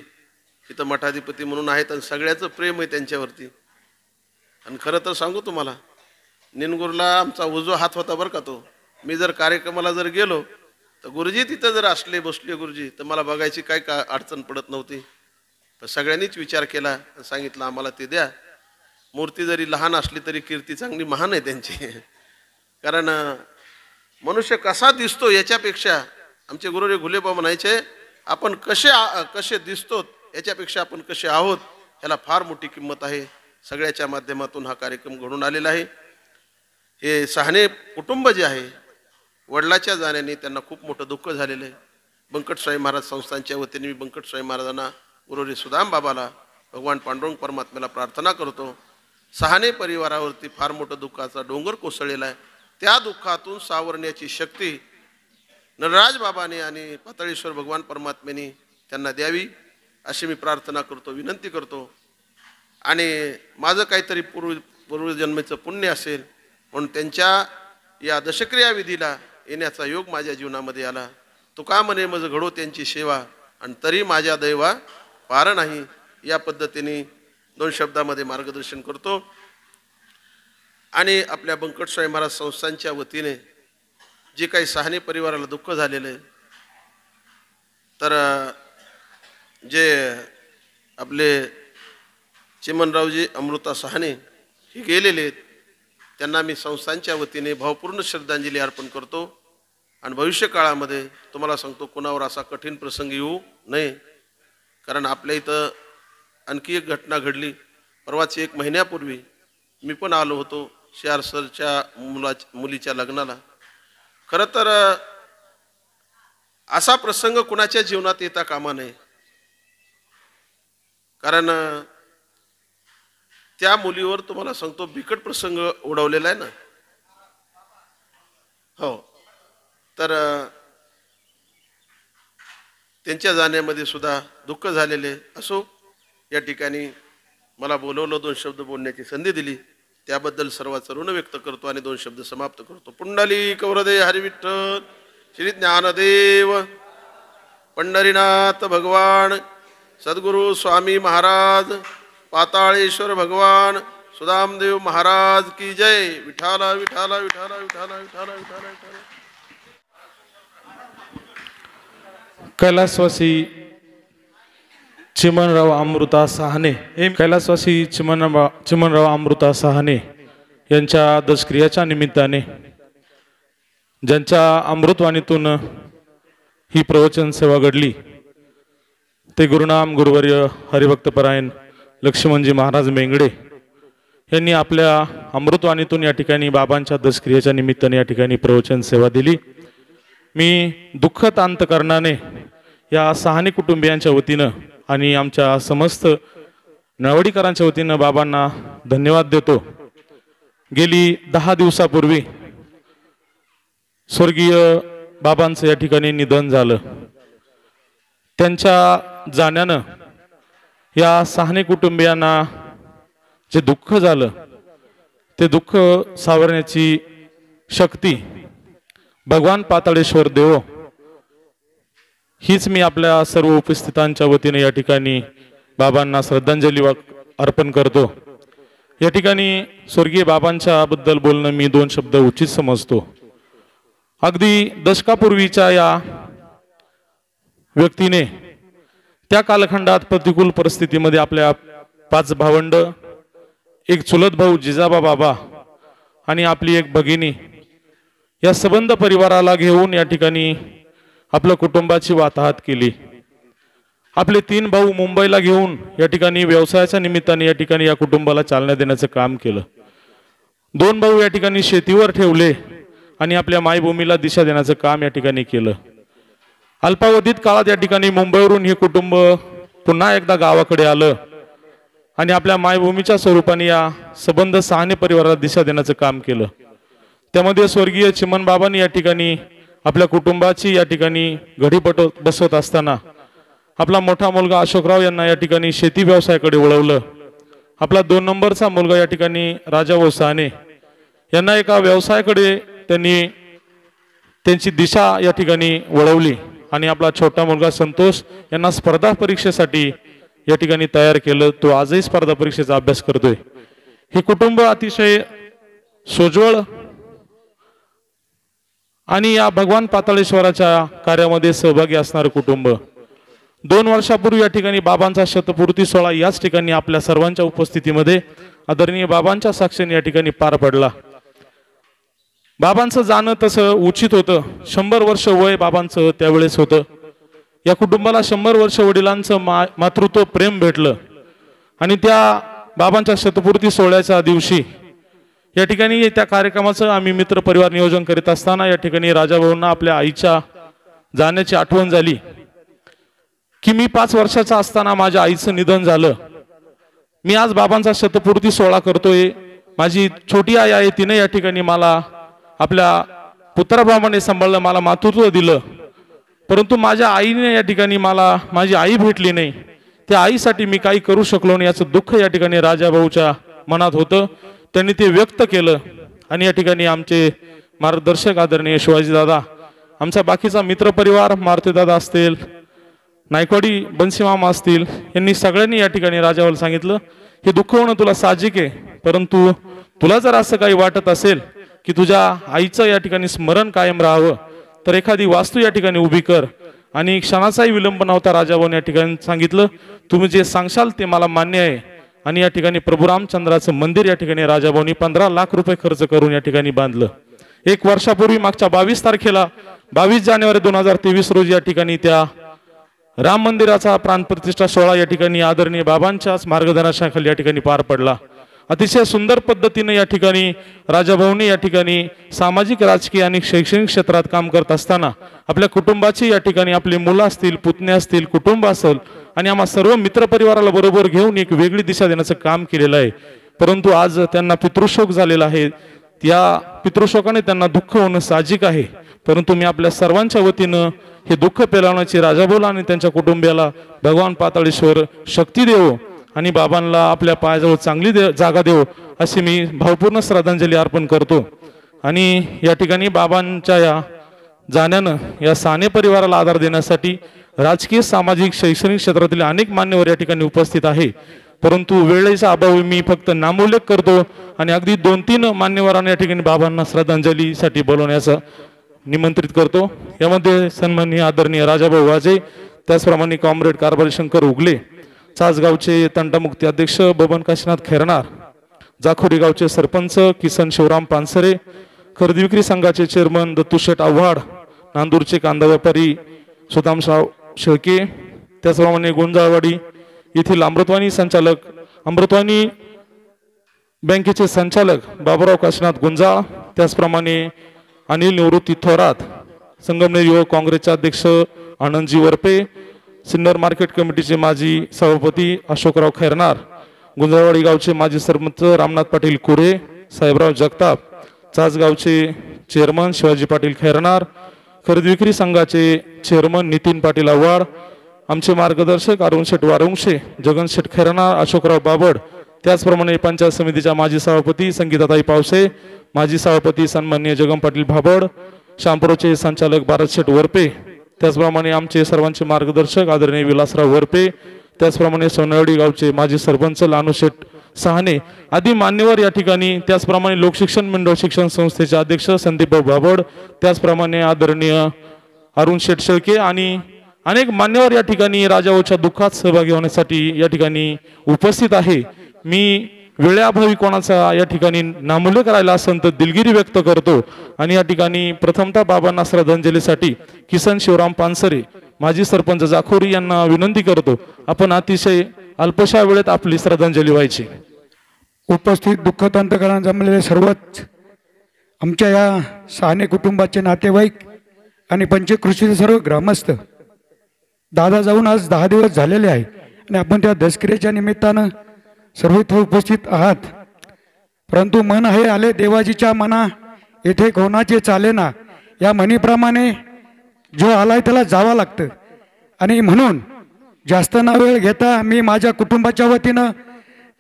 इथं मठाधिपती म्हणून आहेत आणि सगळ्याचं प्रेम आहे त्यांच्यावरती. आणि खरं तर सांगू तुम्हाला, निनगुरला आमचा उजवा हात होता बरं का तो. मी जर कार्यक्रमाला जर गेलो तर गुरुजी तिथं जर असले, भोसले गुरुजी, तर मला बघायची काय का अडचण पडत नव्हती. पण सगळ्यांनीच विचार केला, सांगितलं आम्हाला ते द्या. मूर्ती जरी लहान असली तरी कीर्ती चांगली महान आहे त्यांची. कारण मनुष्य कसा दिसतो याच्यापेक्षा आमचे गुरुजी घुलेबा म्हणायचे, आपण कसे दिसतो याच्यापेक्षा आपण कसे आहोत ह्याला फार मोठी किंमत आहे. सगळ्याच्या माध्यमातून हा कार्यक्रम घडून आलेला आहे. हे सहाने कुटुंब जे आहे, वडिलाच्या जाण्याने त्यांना खूप मोठं दुःख झालेलं आहे. बंकटस्वामी महाराज संस्थांच्या वतीने मी बंकटस्वामी महाराजांना, गुरुजी सुदाम बाबाला, भगवान पांडुरंग परमात्म्याला प्रार्थना करतो. सहाने परिवारावरती फार मोठं दुःखाचा डोंगर कोसळलेला आहे. त्या दुःखातून सावरण्याची शक्ती नरराज बाबाने आणि पाताळेश्वर भगवान परमात्म्याने त्यांना द्यावी अशी मी प्रार्थना करतो, विनंती करतो. आणि माझं काहीतरी पूर्वजन्मेचं पुण्य असेल म्हणून त्यांच्या या दशक्रिया विधीला येण्याचा योग माझ्या जीवनामध्ये आला. तुका म्हणे मज घडो त्यांची सेवा आणि तरी माझ्या दैवा पार नाही. या पद्धतीने 2 शब्दामध्ये मार्गदर्शन करतो. आणि आपल्या बंकटस्वामी महाराज संस्थांच्या वतीने जे काही सहाने परिवाराला दुःख झालेलं आहे, तर जे आपले चिमनरावजी अमृता सहाने हे गेलेले आहेत, त्यांना मी संस्थांच्या वतीने भावपूर्ण श्रद्धांजली अर्पण करतो. आणि भविष्य काळामध्ये तुम्हाला सांगतो कोणावर असा कठीण प्रसंग येऊ नये. कारण आपल्या इथं आणखी एक घटना घडली. परवाच 1 महिन्यापूर्वी मी पण आलो होतो CR सरच्या मुलीच्या लग्नाला. खरं तर असा प्रसंग कुणाच्या जीवनात येता कामा नये. कारण त्या मुलीवर तुम्हाला सांगतो बिकट प्रसंग ओढवलेला आहे ना. हो, तर त्यांच्या जाण्यामध्ये सुद्धा दुःख झालेले असो. या ठिकाणी मला बोलवलं, 2 शब्द बोलण्याची संधी दिली, त्याबद्दल सर्वांचं ऋण व्यक्त करतो आणि 2 शब्द समाप्त करतो. पुंडलिक वरदे हरी विठ्ठल, श्री ज्ञानदेव पंढरीनाथ भगवान, सद्गुरु स्वामी महाराज, पाताळेश्वर भगवान, सुदामदेव महाराज की जय. विठाला विठाला विठाला विठाला विठाला विठाला विठाला. कैलासवासी चिमणराव अमृता सहाने, कैलासवासी चिमणराव अमृता सहाने यांच्या दशक्रियाच्या निमित्ताने, ज्यांच्या अमृतवाणीतून ही प्रवचन सेवा घडली, ते गुरुनाम गुरुवर्य हरिभक्तपरायण लक्ष्मणजी महाराज मेंगडे यांनी आपल्या अमृतवाणीतून या ठिकाणी बाबांच्या दशक्रियेच्या निमित्ताने या ठिकाणी प्रवचन सेवा दिली. मी दुःखद अंतकरणाने या सहाने कुटुंबियांच्या वतीनं आणि आमच्या समस्त नवडीकरांच्या वतीनं बाबांना धन्यवाद देतो. गेली 10 दिवसापूर्वी स्वर्गीय बाबांचं या ठिकाणी निधन झालं. त्यांच्या जाण्यानं या सहाने कुटुंबियांना जे दुःख झालं ते दुःख सावरण्याची शक्ती भगवान पाताळेश्वर देव हीच मी आपल्या सर्व उपस्थितांच्या वतीने या ठिकाणी बाबांना श्रद्धांजली अर्पण करतो. या ठिकाणी स्वर्गीय बाबांच्या बद्दल बोलणं मी 2 शब्द उचित समजतो. अगदी दशकापूर्वीच्या या व्यक्तीने त्या कालखंडात प्रतिकूल परिस्थितीमध्ये आपल्या 5 भावंड, एक चुलत भाऊ जिजाबा बाबा आणि आपली एक भगिनी या सबंध परिवाराला घेऊन या ठिकाणी आपल्या कुटुंबाची वाताहत केली. आपले 3 भाऊ मुंबईला घेऊन या ठिकाणी व्यवसायाच्या निमित्ताने या ठिकाणी या कुटुंबाला चालना देण्याचं काम केलं. 2 भाऊ या ठिकाणी शेतीवर ठेवले आणि आपल्या मायभूमीला दिशा देण्याचं काम या ठिकाणी केलं. अल्पावधीत काळात या ठिकाणी मुंबईवरून हे कुटुंब पुन्हा एकदा गावाकडे आलं आणि आपल्या मायभूमीच्या स्वरूपाने या सबंध सहाने परिवाराला दिशा देण्याचं काम केलं. त्यामध्ये स्वर्गीय चिमण बाबांनी या ठिकाणी आपल्या कुटुंबाची या ठिकाणी घडी बसवत असताना आपला मोठा मुलगा अशोकराव यांना या ठिकाणी शेती व्यवसायाकडे वळवलं. आपला 2 नंबरचा मुलगा या ठिकाणी राजाभाऊ सहाने यांना एका व्यवसायाकडे त्यांनी त्यांची दिशा या ठिकाणी वळवली आणि आपला छोटा मुलगा संतोष यांना स्पर्धा परीक्षेसाठी या ठिकाणी तयार केलं. तो आजही स्पर्धा परीक्षेचा अभ्यास करतोय. हे कुटुंब अतिशय सोज्वळ आणि या भगवान पाताळेश्वराच्या कार्यामध्ये सहभागी असणारं कुटुंब. 2 वर्षापूर्वी या ठिकाणी बाबांचा शतपूर्ती सोहळा याच ठिकाणी आपल्या सर्वांच्या उपस्थितीमध्ये आदरणीय बाबांच्या साक्षीने या ठिकाणी पार पडला. बाबांचं जाणं तसं उचित होतं. 100 वर्ष वय बाबांचं त्यावेळेस होतं. या कुटुंबाला 100 वर्ष वडिलांचं मातृत्व प्रेम भेटलं आणि त्या बाबांच्या शतपूर्ती सोहळ्याच्या दिवशी या ठिकाणी त्या कार्यक्रमाचं आम्ही मित्र परिवार नियोजन करीत असताना या ठिकाणी राजाभाऊंना आपल्या आईच्या जाण्याची आठवण झाली की मी 5 वर्षाचा असताना माझ्या आईचं निधन झालं. मी आज बाबांचा शतपूर्ती सोहळा करतोय. माझी छोटी आई आहे, तिने या ठिकाणी मला आपल्या पुत्राप्रमाणे सांभाळलं, मला मातृत्व दिलं, परंतु माझ्या आईने या ठिकाणी मला माझी आई भेटली नाही. त्या आईसाठी मी काही करू शकलो नाही याचं दुःख या ठिकाणी राजाभाऊच्या मनात होतं. त्यांनी ते व्यक्त केलं आणि या ठिकाणी आमचे मार्गदर्शक आदरणीय शिवाजी दादा, आमचा बाकीचा मित्रपरिवार मारुती दादा असतील, नायकवाडी बन्सी मामा असतील, यांनी सगळ्यांनी या ठिकाणी राजाभाऊला सांगितलं हे दुःख होणं तुला साहजिक आहे, परंतु तुला जर असं काही वाटत असेल की तुझ्या आईचं या ठिकाणी स्मरण कायम राहावं तर एखादी वास्तू या ठिकाणी उभी कर. आणि क्षणाचाही विलंब नव्हता राजाभाऊने या ठिकाणी सांगितलं तुम्ही जे सांगशाल ते मला मान्य आहे. आणि या ठिकाणी प्रभू रामचंद्राचं मंदिर या ठिकाणी राजाभाऊनी 15 लाख रुपये खर्च करून या ठिकाणी बांधलं. 1 वर्षापूर्वी मागच्या 22 तारखेला 22 जानेवारी 2023 रोजी या ठिकाणी त्या राम मंदिराचा प्राणप्रतिष्ठा सोहळा या ठिकाणी आदरणीय बाबांच्याच मार्गदर्शनाखाली या ठिकाणी पार पडला. अतिशय सुंदर पद्धतीने या ठिकाणी राजाभाऊनी या ठिकाणी सामाजिक, राजकीय आणि शैक्षणिक क्षेत्रात काम करत असताना आपल्या कुटुंबाची या ठिकाणी आपली मुलं असतील, पुतणे असतील, कुटुंब असेल आणि आम्हा सर्व मित्रपरिवाराला बरोबर घेऊन एक वेगळी दिशा देण्याचं काम केलेलं आहे. परंतु आज त्यांना पितृशोक झालेला आहे. या पितृशोकाने त्यांना दुःख होणं साहजिक आहे, परंतु मी आपल्या सर्वांच्या वतीनं हे दुःख पेलवण्याची राजाभाऊला आणि त्यांच्या कुटुंबियाला भगवान पाताळेश्वर शक्ती देवो आणि बाबांना आपल्या पायाजवळ चांगली जागा देव अशी मी भावपूर्ण श्रद्धांजली अर्पण करतो। आणि या ठिकाणी बाबांच्या या जाण्यानं या साने परिवाराला आधार देण्यासाठी राजकीय, सामाजिक, शैक्षणिक क्षेत्रातील अनेक मान्यवर या ठिकाणी उपस्थित आहे, परंतु वेळेचा अभाव मी फक्त नामोल्लेख करतो आणि अगदी 2-3 मान्यवरांना या ठिकाणी बाबांना श्रद्धांजलीसाठी बोलवण्याचं निमंत्रित करतो। यामध्ये सन्माननीय आदरणीय राजाभाऊ वाजे, त्याचप्रमाणे कॉम्रेड कारभारी शंकर उगले, चासगावचे तंटामुक्ती अध्यक्ष बबन काशीनाथ खैरनार, जाखोरी गावचे सरपंच किसन शिवराम पानसरे, खरेदी विक्री संघाचे चेअरमन दत्तूशेठ आव्हाड, नांदूरचे कांदा व्यापारी सुदामराव शेळके, त्याचप्रमाणे गुंजाळवाडी येथील अमृतवाणी बँकेचे संचालक बाबुराव काशीनाथ गुंजाळ, त्याचप्रमाणे अनिल निवृत्ती थोरात, संगमनेर युवक काँग्रेसचे अध्यक्ष आनंदजी वरपे, सिन्नर मार्केट कमिटीचे माजी सभापती अशोकराव खैरनार, गुंजाळवाडी गावचे माजी सरपंच रामनाथ पाटील कुरे, साहेबराव जगताप, चासगावचे चेअरमन शिवाजी पाटील खैरनार, खरेदी विक्री संघाचे चेअरमन नितीन पाटील आव्हाड, आमचे मार्गदर्शक अरुण शेठ वारंगशे, जगन शेठ खैरनार, अशोकराव बाबड, त्याचप्रमाणे पंचायत समितीच्या माजी सभापती संगीताताई पावसे, माजी सभापती सन्माननीय जगन पाटील भाबड, शामपुरचे संचालक भारत शेठ वरपे, त्याचप्रमाणे आमचे सर्वांचे मार्गदर्शक आदरणीय विलासराव वरपे, त्याचप्रमाणे सोनवडी गावचे माजी सरपंच लानू शेठ सहाने आदी मान्यवर या ठिकाणी, त्याचप्रमाणे लोकशिक्षण मंडळ शिक्षण संस्थेचे अध्यक्ष संदीपभाऊ बाबड, त्याचप्रमाणे आदरणीय अरुण शेठ शेळके आणि अनेक मान्यवर या ठिकाणी राजाभाऊच्या दुःखात सहभागी होण्यासाठी या ठिकाणी उपस्थित आहे। मी वेळेअभावी कोणाचा या ठिकाणी नामोल्लेख करायला असेल तर दिलगिरी व्यक्त करतो आणि या ठिकाणी प्रथमतः बाबांना श्रद्धांजलीसाठी किसन शिवराम पानसरे माजी सरपंच जाखोरी यांना विनंती करतो, आपण अतिशय अल्पशा वेळेत आपली श्रद्धांजली व्हायची। उपस्थित दुःखद अंतकरणात जमलेले सर्वच आमच्या या सहाने कुटुंबाचे नातेवाईक आणि पंचकृषीचे सर्व ग्रामस्थ, दादा जाऊन आज 10 दिवस झालेले आहे आणि आपण त्या दसकिरेच्या निमित्तानं सर्व इथं उपस्थित आहात, परंतु मन हे आले देवाजीच्या मना, येथे कोणाचे चालेना, या म्हणीप्रमाणे जो आलाय त्याला जावं लागतं आणि म्हणून जास्त ना वेळ घेता मी माझ्या कुटुंबाच्या वतीनं,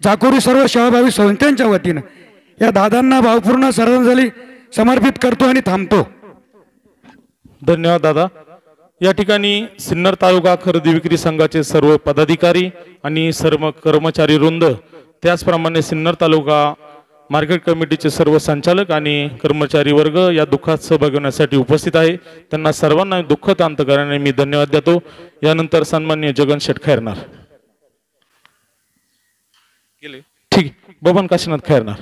जाखोरी सर्व सेवाभावी संस्थांच्या वतीनं या दादांना भावपूर्ण श्रद्धांजली समर्पित करतो आणि थांबतो। धन्यवाद दादा। या ठिकाणी सिन्नर तालुका खरेदी विक्री संघाचे सर्व पदाधिकारी आणि सर्व कर्मचारी वृंद, त्याचप्रमाणे सिन्नर तालुका मार्केट कमिटीचे सर्व संचालक आणि कर्मचारी वर्ग या दुःखात सहभागी होण्यासाठी उपस्थित आहे, त्यांना सर्वांना दुःखद अंतकरणाने मी धन्यवाद देतो। यानंतर सन्माननीय जगन शेठ खैरनार ठीक, बबन काशीनाथ खैरनार।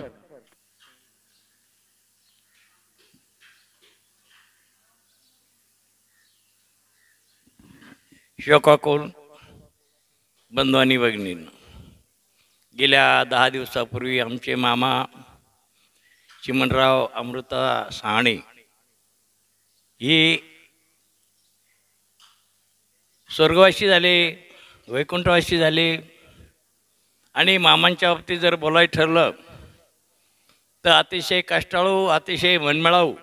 शोकाकुल बंधू आणि भगिनींनो, गेल्या 10 दिवसापूर्वी आमचे मामा चिमणराव अमृता साहणे हे स्वर्गवासी झाले, वैकुंठवासी झाले आणि मामांच्या बाबतीत जर बोलायचं ठरलं तर अतिशय कष्टाळू, अतिशय मनमिळाऊ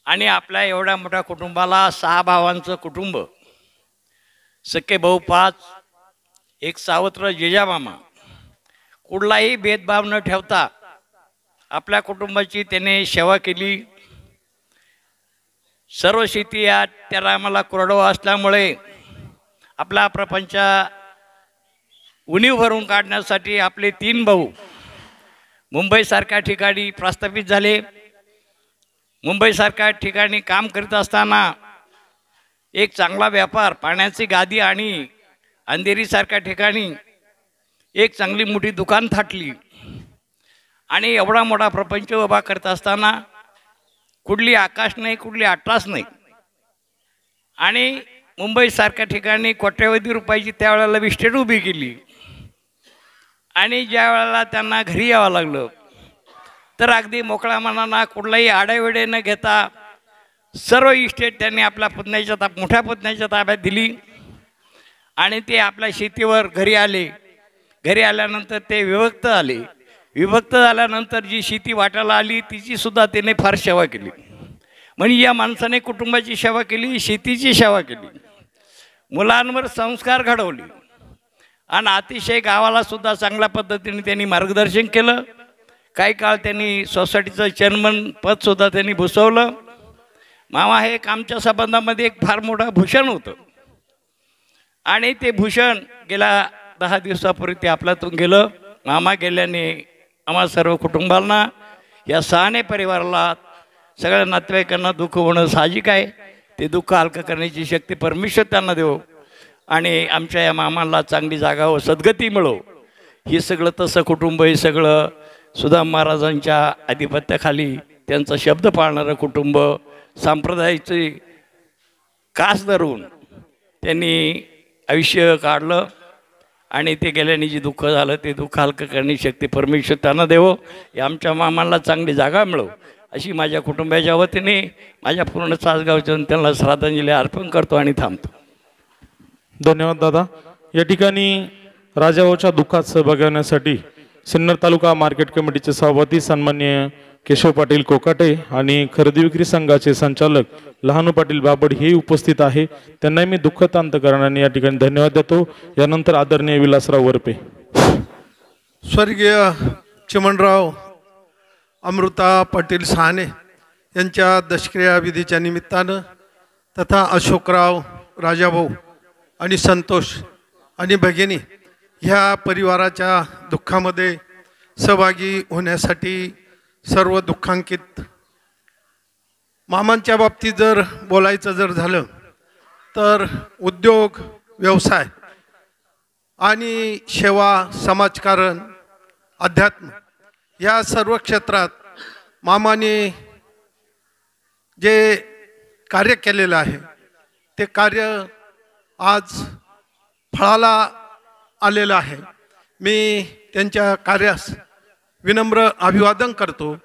आणि आपल्या एवढ्या मोठ्या कुटुंबाला 6 भावांचं कुटुंब, सख्खे भाऊ 5, एक सावत्र जेजामामा, कुठलाही भेदभाव न ठेवता आपल्या कुटुंबाची त्याने सेवा केली। सर्व शेती या त्याला आम्हाला कोरडवा असल्यामुळे आपला प्रपंच उणीव भरून काढण्यासाठी आपले 3 भाऊ मुंबईसारख्या ठिकाणी प्रस्थापित झाले। मुंबईसारख्या ठिकाणी काम करीत असताना एक चांगला व्यापार, पाण्याची गादी आणि अंधेरीसारख्या ठिकाणी एक चांगली मोठी दुकान थाटली आणि एवढा मोठा प्रपंच उभा करत असताना कुठली आकाश नाही, कुठली अट्रास नाही आणि मुंबईसारख्या ठिकाणी कोट्यवधी रुपयाची त्यावेळेला विस्टेट उभी केली आणि ज्या वेळेला त्यांना घरी यावं लागलं तर अगदी मोकळ्या मनानं कुठलाही आडेवेडे न घेता सर्व इस्टेट त्यांनी आपल्या मोठ्या पुतण्याच्या ताब्यात दिली आणि ते आपल्या शेतीवर घरी आले। घरी आल्यानंतर ते विभक्त आले। विभक्त झाल्यानंतर जी शेती वाटायला आली तिची सुद्धा त्याने फार सेवा केली। म्हणजे या माणसाने कुटुंबाची सेवा केली, शेतीची सेवा केली, मुलांवर संस्कार घडवले आणि अतिशय गावाला सुद्धा चांगल्या पद्धतीने त्यांनी मार्गदर्शन केलं. काही काळ त्यांनी सोसायटीचं चेअरमन पदसुद्धा त्यांनी भूषवलं. मामा हे एक आमच्या संबंधामध्ये एक फार मोठा भूषण होतं आणि ते भूषण गेल्या 10 दिवसापूर्वी ते आपल्यातून गेलं. मामा गेल्याने आम्हा सर्व कुटुंबांना, या सहाने परिवाराला, सगळ्या नातेवाईकांना दुःख होणं साहजिक आहे. ते दुःख हलकं करण्याची शक्ती परमेश्वर त्यांना देव आणि आमच्या या मामाला चांगली जागा व सद्गती मिळो. हे सगळं तसं कुटुंब, हे सगळं सुदाम महाराजांच्या आधिपत्याखाली त्यांचा शब्द पाळणारं कुटुंब, संप्रदायाची कास धरून त्यांनी आयुष्य काढलं आणि ते गेल्याने जे दुःख झालं ते दुःख हलकं करण्याची शक्ती परमेश्वर त्यांना देवो. हे आमच्या मामाला चांगली जागा मिळो अशी माझ्या कुटुंबाच्या वतीने माझ्या पूर्ण सासगावच्या त्यांना श्रद्धांजली अर्पण करतो आणि थांबतो. धन्यवाद दादा. या ठिकाणी राजाभाऊच्या दुःखात सहभागी होण्यासाठी सिन्नर तालुका मार्केट कमिटीचे सभापती सन्माननीय केशव पाटील कोकाटे आणि खरेदी विक्री संघाचे संचालक लहानू पाटील बाबड हे उपस्थित आहे. त्यांनाही मी दुःखद अंतकरणाने या ठिकाणी धन्यवाद देतो. यानंतर आदरणीय विलासराव वरपे. स्वर्गीय चिमणराव अमृता पाटील सहाने यांच्या दशक्रिया विधीच्या निमित्तानं तथा अशोकराव, राजाभाऊ आणि संतोष आणि भगिनी ह्या परिवाराच्या दुःखामध्ये सहभागी होण्यासाठी सर्व दुःखांकित मामांच्या बाबतीत जर बोलायचं जर झालं तर उद्योग, व्यवसाय आणि सेवा, समाजकारण, अध्यात्म या सर्व क्षेत्रात मामाने जे कार्य केलेलं आहे ते कार्य आज फळाला आलेलं आहे. मी त्यांच्या कार्यास विनम्र अभिवादन करतो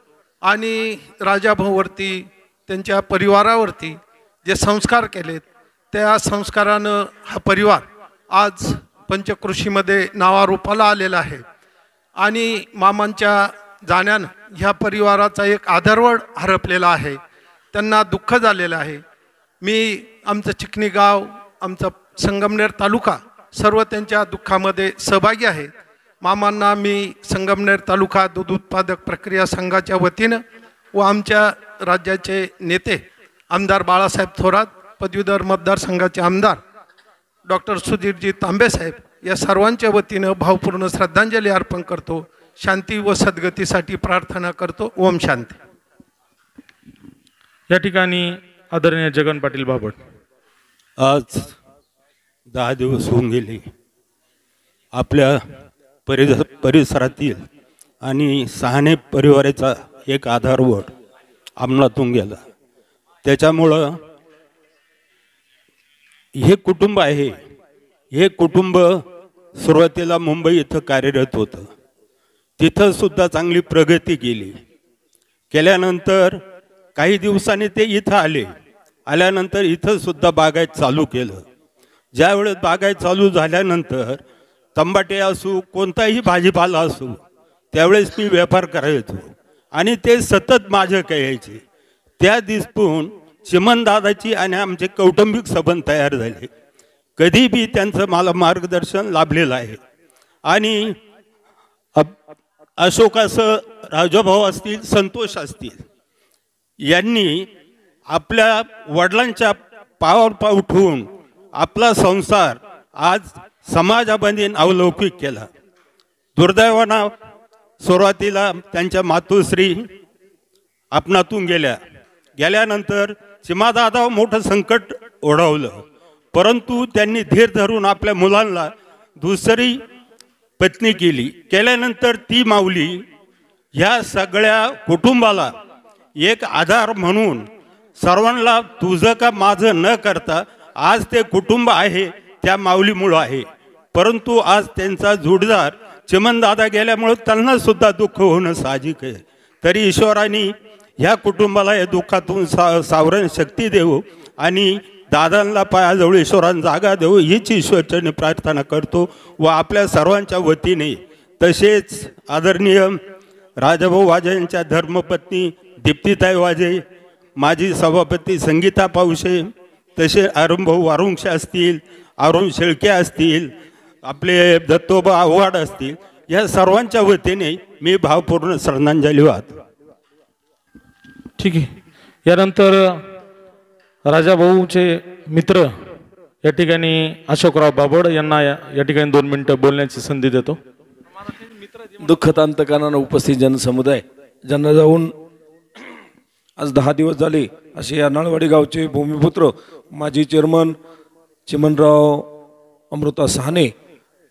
आणि राजाभाऊवरती, त्यांच्या परिवारावरती जे संस्कार केलेत त्या संस्कारानं हा परिवार आज पंचकृषीमध्ये नावारूपाला आलेला आहे आणि मामांच्या जाण्यानं ह्या परिवाराचा एक आधारवड हरपलेला आहे. त्यांना दुःख झालेलं आहे. मी आमचं चिखणी गाव, आमचा संगमनेर तालुका सर्व त्यांच्या दुःखामध्ये सहभागी आहेत. मामांना मी संगमनेर तालुका दूध उत्पादक प्रक्रिया संघाच्या वतीनं व आमच्या राज्याचे नेते आमदार बाळासाहेब थोरात, पदवीधर मतदारसंघाचे आमदार डॉक्टर सुधीरजी तांबेसाहेब या सर्वांच्या वतीनं भावपूर्ण श्रद्धांजली अर्पण करतो. शांती व सद्गतीसाठी प्रार्थना करतो. ओम शांती. या ठिकाणी आदरणीय जगन पाटील बाबड. आज 10 दिवस होऊन गेले. आपल्या परिसरातील आणि सहाने परिवाराचा एक आधारवड अंमलातून गेला. त्याच्यामुळं हे कुटुंब आहे, हे कुटुंब सुरुवातीला मुंबई इथं कार्यरत होतं. तिथं सुद्धा चांगली प्रगती केल्यानंतर काही दिवसांनी ते इथं आल्यानंतर इथं सुद्धा बागायत चालू केलं. ज्यावेळेस बागायत चालू झाल्यानंतर तंबाटे असू, कोणताही भाजीपाला असू, त्यावेळेस मी व्यापार करायचो आणि ते सतत माझं यायचे. त्या दिवसून चिमणदादाची आणि आमचे कौटुंबिक संबंध तयार झाले. कधी बी त्यांचं मला मार्गदर्शन लाभलेलं आहे. आणि अशोक असं, राजाभाऊ असतील, संतोष असतील, यांनी आपल्या वडिलांच्या पायावर उठून आपला संसार आज समाजामध्ये अवलौकिक केला. दुर्दैवानं सुरुवातीला त्यांच्या मातोश्री आपणातून गेल्यानंतर चिमादादा मोठं संकट ओढवलं. परंतु त्यांनी धीर धरून आपल्या मुलांना दुसरी पत्नी केल्यानंतर ती माऊली ह्या सगळ्या कुटुंबाला एक आधार म्हणून सर्वांना तुझं का माझं न करता आज ते कुटुंब आहे त्या माऊलीमुळं आहे. परंतु आज त्यांचा जोडदार चिमणदादा गेल्यामुळे त्यांना सुद्धा दुःख होणं साहजिक आहे. तरी ईश्वराने ह्या कुटुंबाला या दुःखातून सावरण शक्ती देऊ आणि दादांना पायाजवळ ईश्वरांना जागा देऊ हीच ईश्वरचरणी प्रार्थना करतो. व आपल्या सर्वांच्या वतीने तसेच आदरणीय राजाभाऊ वाजे यांच्या धर्मपत्नी दीप्तीताई वाजे, माजी सभापती संगीता पावशे, तसे अरुणभाऊ वारुंश असतील, अरुण शेळके असतील, आपले दत्तोबा आव्हाड असतील, या सर्वांच्या वतीने मी भावपूर्ण श्रद्धांजली वाहतो. ठीक आहे. यानंतर राजाभाऊचे मित्र या ठिकाणी अशोकराव बाबड यांना या ठिकाणी 2 मिनिटं बोलण्याची संधी देतो. दुःखतांतकांना उपस्थित जनसमुदाय, ज्यांना जाऊन आज 10 दिवस झाले असे या नळवाडी गावचे भूमिपुत्र माजी चेअरमन चिमणराव अमृता साहने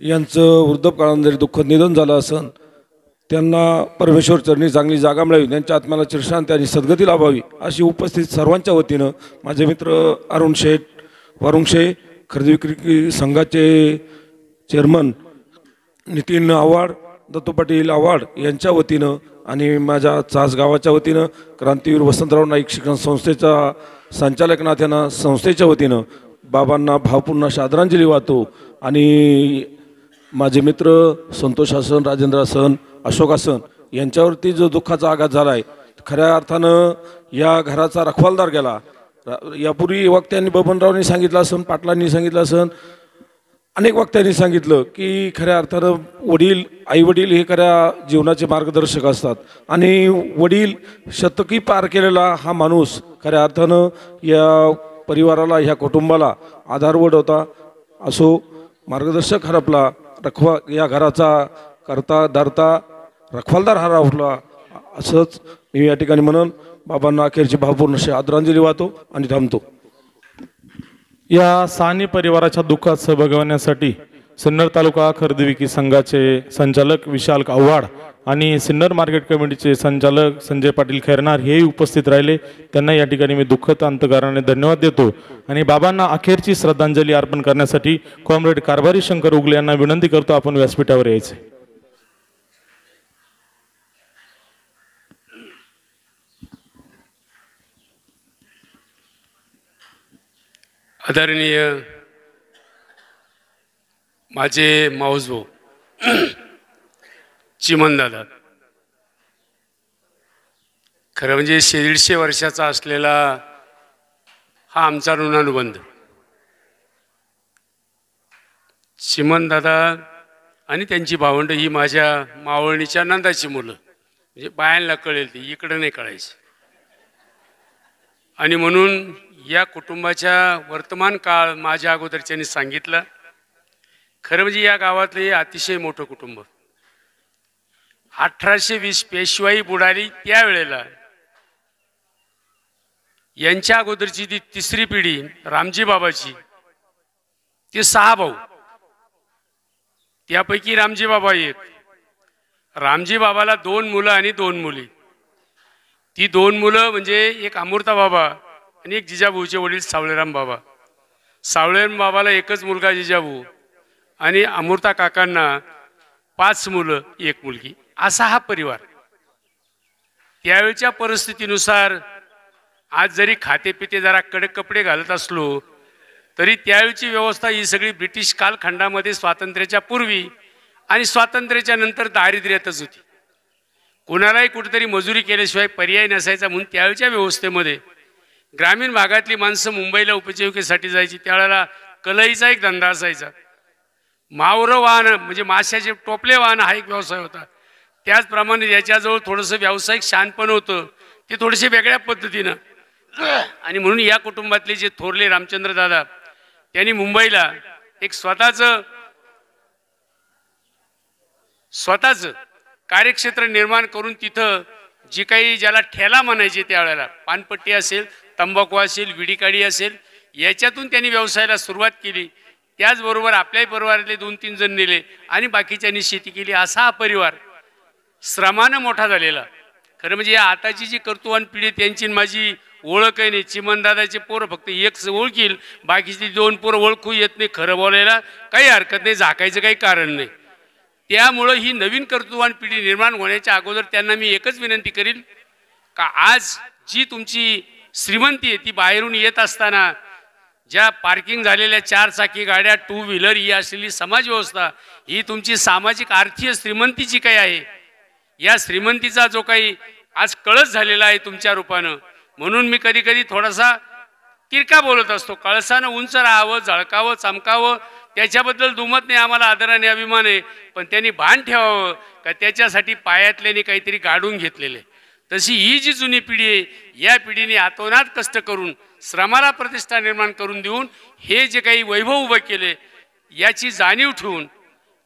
यांचं वृद्धापकाळात जरी दुःखद निधन झालं असन, त्यांना परमेश्वर चरणी चांगली जागा मिळावी, त्यांच्या आत्म्याला चिरशांती आणि सद्गती लाभावी अशी उपस्थित सर्वांच्या वतीनं माझे मित्र अरुण शेठ वारुंशे, खरेदी विक्री संघाचे चेअरमन नितीन आव्हाड, दत्तू पाटील आव्हाड यांच्या वतीनं आणि माझ्या चास गावाच्या वतीनं क्रांतीवीर वसंतराव नाईक शिक्षण संस्थेच्या संचालक नात्यानं संस्थेच्या वतीनं बाबांना भावपूर्ण श्रद्धांजली वाहतो. आणि माझे मित्र संतोष आसन, राजेंद्र आसन, अशोक आसन यांच्यावरती जो दुःखाचा आघात झाला आहे, खऱ्या अर्थानं या घराचा रखवालदार गेला. यापूर्वी वक्त्यांनी बबनरावनी सांगितलं असन, पाटलांनी सांगितलं असन, अनेक वक्त्यांनी सांगितलं की खऱ्या अर्थानं वडील, आईवडील हे खऱ्या जीवनाचे मार्गदर्शक असतात आणि वडील शतकी पार केलेला हा माणूस खऱ्या अर्थानं या परिवाराला, ह्या कुटुंबाला आधारवड होता. असो, मार्गदर्शक हरपला, या घराचा करता धरता रखवालदार हरपला, असंच मी या ठिकाणी म्हणून बाबांना अखेरची भावपूर्ण आदरांजली वाहतो आणि थांबतो. या साहनी परिवाराच्या दुःखात सहभागी होण्यासाठी सिन्नर तालुका खरेदी विक्री संघाचे संचालक विशाल आव्हाड आणि सिन्नर मार्केट कमिटीचे संचालक संजय पाटील खैरनार हेही उपस्थित राहिले. त्यांना या ठिकाणी मी दुःखद अंतकाराने धन्यवाद देतो आणि बाबांना अखेरची श्रद्धांजली अर्पण करण्यासाठी कॉम्रेड कारभारी शंकर उगले यांना विनंती करतो, आपण व्यासपीठावर यायचे. आदरणीय माझे माऊसभाऊ चिमणदादा, खरं म्हणजे 150 वर्षाचा असलेला हा आमचा ऋणानुबंध. चिमणदादा आणि त्यांची भावंड ही माझ्या मावळणीच्या नंदाची मुलं, म्हणजे बायांना कळेल ती, इकडं नाही कळायची. आणि म्हणून या कुटुंबाच्या वर्तमान काळ माझ्या अगोदरच्यांनी सांगितलं. खरं म्हणजे या गावातलं हे अतिशय मोठं कुटुंब. 1820 पेशवाई बुडाली त्यावेळेला यांच्या अगोदरची ती 3री पिढी रामजी बाबाची, ते 6 भाऊ, त्यापैकी रामजी बाबा एक. रामजी बाबाला 2 मुलं आणि 2 मुली. ती 2 मुलं म्हणजे एक अमृता बाबा आणि एक जिजाभाऊचे वडील सावळेराम बाबा. सावळेराम बाबाला एकच मुलगा जिजाभाऊ आणि अमृता काकांना 5 मुलं 1 मुलगी, असा हा परिवार. त्यावेळच्या परिस्थितीनुसार आज जरी खातेपिते जरा कडक कपडे घालत असलो तरी त्यावेळची व्यवस्था ही सगळी ब्रिटिश कालखंडामध्ये स्वातंत्र्याच्या पूर्वी आणि स्वातंत्र्याच्या नंतर दारिद्र्यातच होती. कोणालाही कुठेतरी मजुरी केल्याशिवाय पर्याय नसायचा. म्हणून त्यावेळच्या व्यवस्थेमध्ये ग्रामीण भागातली माणसं मुंबईला उपजीविकेसाठी जायची. त्यावेळेला कलईचा एक धंदा असायचा. मावरं वाहन म्हणजे माशाचे टोपले वाहन हा एक व्यवसाय होता. त्याचप्रमाणे ज्याच्याजवळ थोडंसं व्यावसायिक शहाणपण होतं ते थोडेसे वेगळ्या पद्धतीनं. आणि म्हणून या कुटुंबातले जे थोरले रामचंद्र दादा, त्यांनी मुंबईला एक स्वतःचं कार्यक्षेत्र निर्माण करून तिथं जी काही ज्याला ठेला म्हणायचे त्यावेळेला, पानपट्टी असेल, तंबाखू असेल, विडीकाडी असेल, याच्यातून त्यांनी व्यवसायाला सुरुवात केली. त्याचबरोबर आपल्याही परिवारातले 2-3 जण नेले आणि बाकीच्यांनी शेती केली. असा हा परिवार श्रमानं मोठा झालेला. खरं म्हणजे या आताची जी कर्तुवान पिढी त्यांची माझी ओळख आहे नाही. चिमणदादाचे पोरं फक्त एक ओळखील, बाकीची 2 पोरं ओळखू येत नाही. खरं बोलायला काही हरकत नाही, झाकायचं काही कारण नाही. त्यामुळं ही नवीन कर्तुवान पिढी निर्माण होण्याच्या अगोदर त्यांना मी एकच विनंती करीन का आज जी तुमची श्रीमंती आहे ती बाहेरून येत असताना ज्या पार्किंग झालेल्या 4 चाकी गाड्या, 2 व्हीलर ही असलेली समाज व्यवस्था, ही तुमची सामाजिक आर्थिक श्रीमंती जी काही आहे, या श्रीमंतीचा जो काही आज कळस झालेला आहे तुमच्या रूपानं, म्हणून मी कधी कधी थोडासा तिरका बोलत असतो. कळसानं उंच राहावं, झळकावं, चमकावं, त्याच्याबद्दल दुमत नाही, आम्हाला आदराने अभिमान आहे, पण त्यांनी भान ठेवावं का त्याच्यासाठी पायातल्याने काहीतरी गाडून घेतलेले. तशी ही जी जुनी पिढी आहे, या पिढीने आतोनात कष्ट करून श्रमाला प्रतिष्ठा निर्माण करून देऊन हे जे काही वैभव उभं केले याची जाणीव ठेवून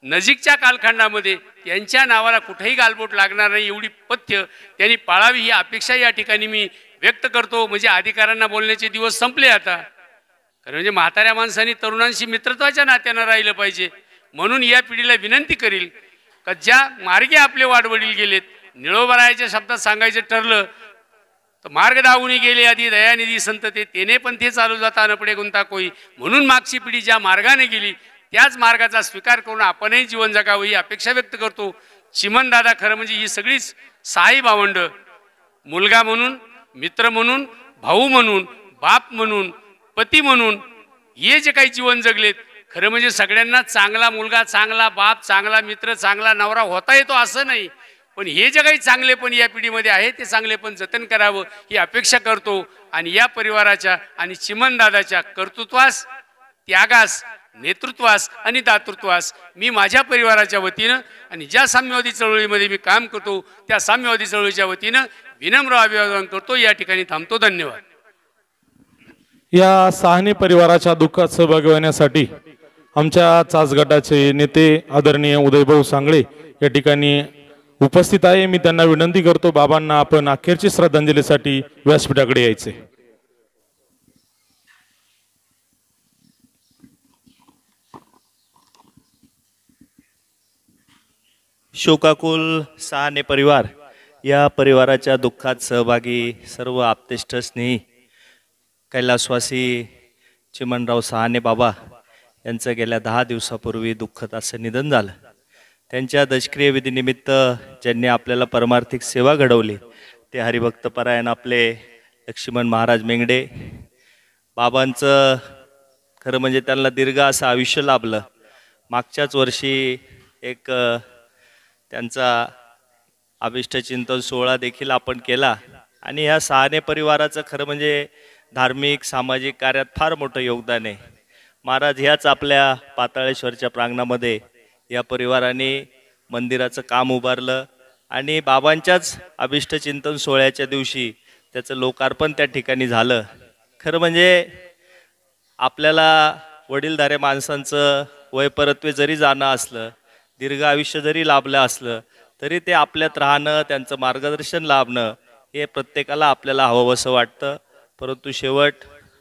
नजीकच्या कालखंडामध्ये त्यांच्या नावाला कुठेही गालबोट लागणार नाही एवढी पथ्य त्यांनी पाळावी ही अपेक्षा या ठिकाणी मी व्यक्त करतो. म्हणजे अधिकाऱ्यांना बोलण्याचे दिवस संपले आता, कारण म्हणजे म्हाताऱ्या माणसांनी तरुणांशी मित्रत्वाच्या नात्यानं राहिलं पाहिजे. म्हणून या पिढीला विनंती करील का ज्या मार्गे आपले वाडवडील गेलेत, निळोबरायाच्या शब्दात सांगायचं ठरलं तर मार्ग दावून गेले आधी दयानिधी संत ते तेने पण ते चालू जाता न पडे गुंता कोई. म्हणून मागची पिढी ज्या मार्गाने गेली त्याच मार्गाचा स्वीकार करून आपणही जीवन जगावं ही अपेक्षा व्यक्त करतो. चिमन दादा खरं म्हणजे ही सगळीच साई भावंड, मुलगा म्हणून, मित्र म्हणून, भाऊ म्हणून, बाप म्हणून, पती म्हणून हे जे काही जीवन जगलेत, खरं म्हणजे सगळ्यांना चांगला मुलगा, चांगला बाप, चांगला मित्र, चांगला नवरा होता येतो असं नाही, पण हे जे काही चांगले पण या पिढीमध्ये आहे ते चांगले पण जतन करावं ही अपेक्षा करतो. आणि या परिवाराच्या आणि चिमन दादाच्या कर्तृत्वास, त्यागास, नेतृत्वास आणि दातृत्वास मी माझ्या परिवाराच्या वतीनं आणि ज्या साम्यवादी चळवळीमध्ये मी काम करतो त्या साम्यवादी चळवळीच्या वतीनं विनम्र अभिवादन करतो. या ठिकाणी थांबतो. धन्यवाद. या साहनी परिवाराच्या दुःखात सहभागी होण्यासाठी आमच्या चाच गटाचे नेते आदरणीय उदयभाऊ सांगळे या ठिकाणी उपस्थित आहे. मी त्यांना विनंती करतो बाबांना आपण अखेरची श्रद्धांजलीसाठी व्यासपीठाकडे यायचे. शोकाकुल साहने परिवार या परिवाराच्या दुःखात सहभागी सर्व आप्तेष्ट स्नेही कैलासवासी चिमणराव साहने बाबा यांचं गेल्या 10 दिवसापूर्वी दुःखद असं निधन झालं. त्यांच्या दशक्रिय विधीनिमित्त ज्यांनी आपल्याला परमार्थिक सेवा घडवली ते हरिभक्तपरायण आपले लक्ष्मण महाराज मेंगडे बाबांचं खरं म्हणजे त्यांना दीर्घ असं आयुष्य लाभलं. मागच्याच वर्षी एक त्यांचा अभिष्टचिंतन सोहळा देखील आपण केला आणि ह्या साहने परिवाराचं खरं म्हणजे धार्मिक सामाजिक कार्यात फार मोठं योगदान आहे. महाराज ह्याच आपल्या पाताळेश्वरच्या प्रांगणामध्ये या परिवाराने मंदिराचं काम उभारलं आणि बाबांच्याच अभिष्टचिंतन सोहळ्याच्या दिवशी त्याचं लोकार्पण त्या ठिकाणी झालं. खरं म्हणजे आपल्याला वडीलधाऱ्या माणसांचं वयपरत्वे जरी जाणं असलं, दीर्घ आयुष्य जरी लाभलं असलं तरी ते आपल्यात राहणं, त्यांचं मार्गदर्शन लाभणं हे प्रत्येकाला आपल्याला हवंसं वाटतं. परंतु शेवट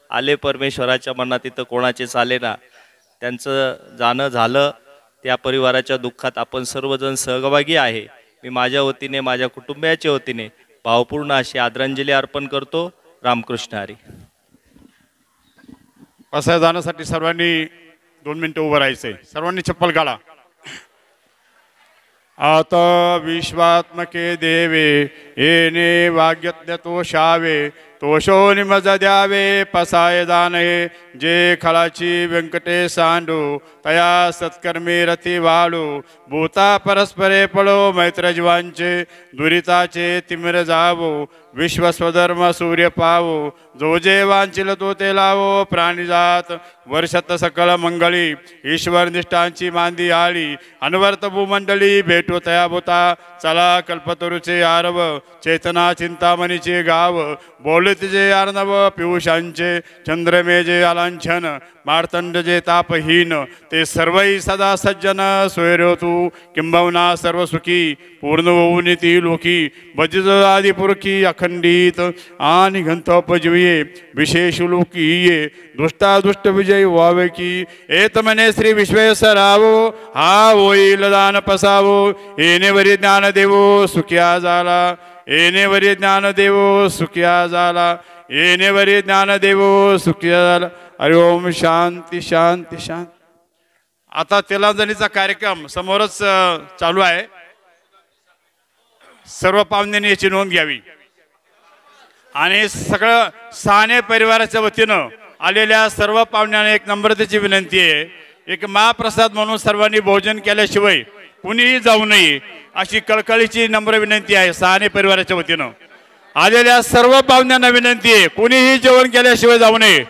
आले परमेश्वराच्या मनात तिथं कोणाचेच आले ना. त्यांचं जाणं झालं. त्या परिवाराच्या दुःखात आपण सर्वजण सहभागी आहे. मी माझ्या वतीने, माझ्या कुटुंबियाच्या वतीने भावपूर्ण अशी आदरांजली अर्पण करतो. रामकृष्ण हरी. असं जाण्यासाठी सर्वांनी 2 मिनिटं उभं राहायचंय. सर्वांनी चप्पल काढा. आता विश्वात्मके देवे येणे वाग्यज्ञ तोषावे, तोषो निमज द्यावे पसाय दानहे. जे खळाची व्यंकटे सांडू तया सत्कर्मी रती वाळू. भूता परस्परे पळो मैत्र जीवांचे, दुरिताचे तिमिर जावो. विश्वस्वधर्म सूर्य पावो, जो जे वांचिल तो ते लावो. प्राणीजात वर्षत सकळ मंगळी, ईश्वर निष्ठांची मांदी आळी. अनवर्त भूमंडळी भेटो तया भूता, चला कल्पतरुचे आरव. चेतना चिंतामणीचे गाव, बोलते जे अर्णव पियुषांचे. चंद्रमेजे आलांछन, मार्तंड जे तापहीन. ते सर्वही सदा सज्जन, सोयरो तू किंबवना सर्व सुखी. पूर्ण होऊन ती लोकी, भजित आदिपुरखी अखंडित. आणि घंतोपजीविये विशेष लोकी ये, दुष्टादुष्ट विजय व्हावे की. एत मने श्री विश्वेश्वरावो, हा होईल दान पसावो. येणेवरी ज्ञान देवो सुख्या झाला, येणेवरी ज्ञान देवो सुख्या झाला, येणेवरी ज्ञान देवो सुख्या झाला. हरि ओम. शांती शांती शांती. आता तिलांजलीचा कार्यक्रम समोरच चालू आहे. सर्व पाहुण्यांनी याची नोंद घ्यावी. आणि सगळं साहने परिवाराच्या वतीनं आलेल्या सर्व पाहुण्यांना एक नम्रतेची विनंती आहे. एक महाप्रसाद म्हणून सर्वांनी भोजन केल्याशिवाय कुणीही जाऊ नये अशी कळकळीची नम्र विनंती आहे. साहने परिवाराच्या वतीनं आलेल्या सर्व पाहुण्यांना विनंती आहे, कुणीही जेवण केल्याशिवाय जाऊ नये.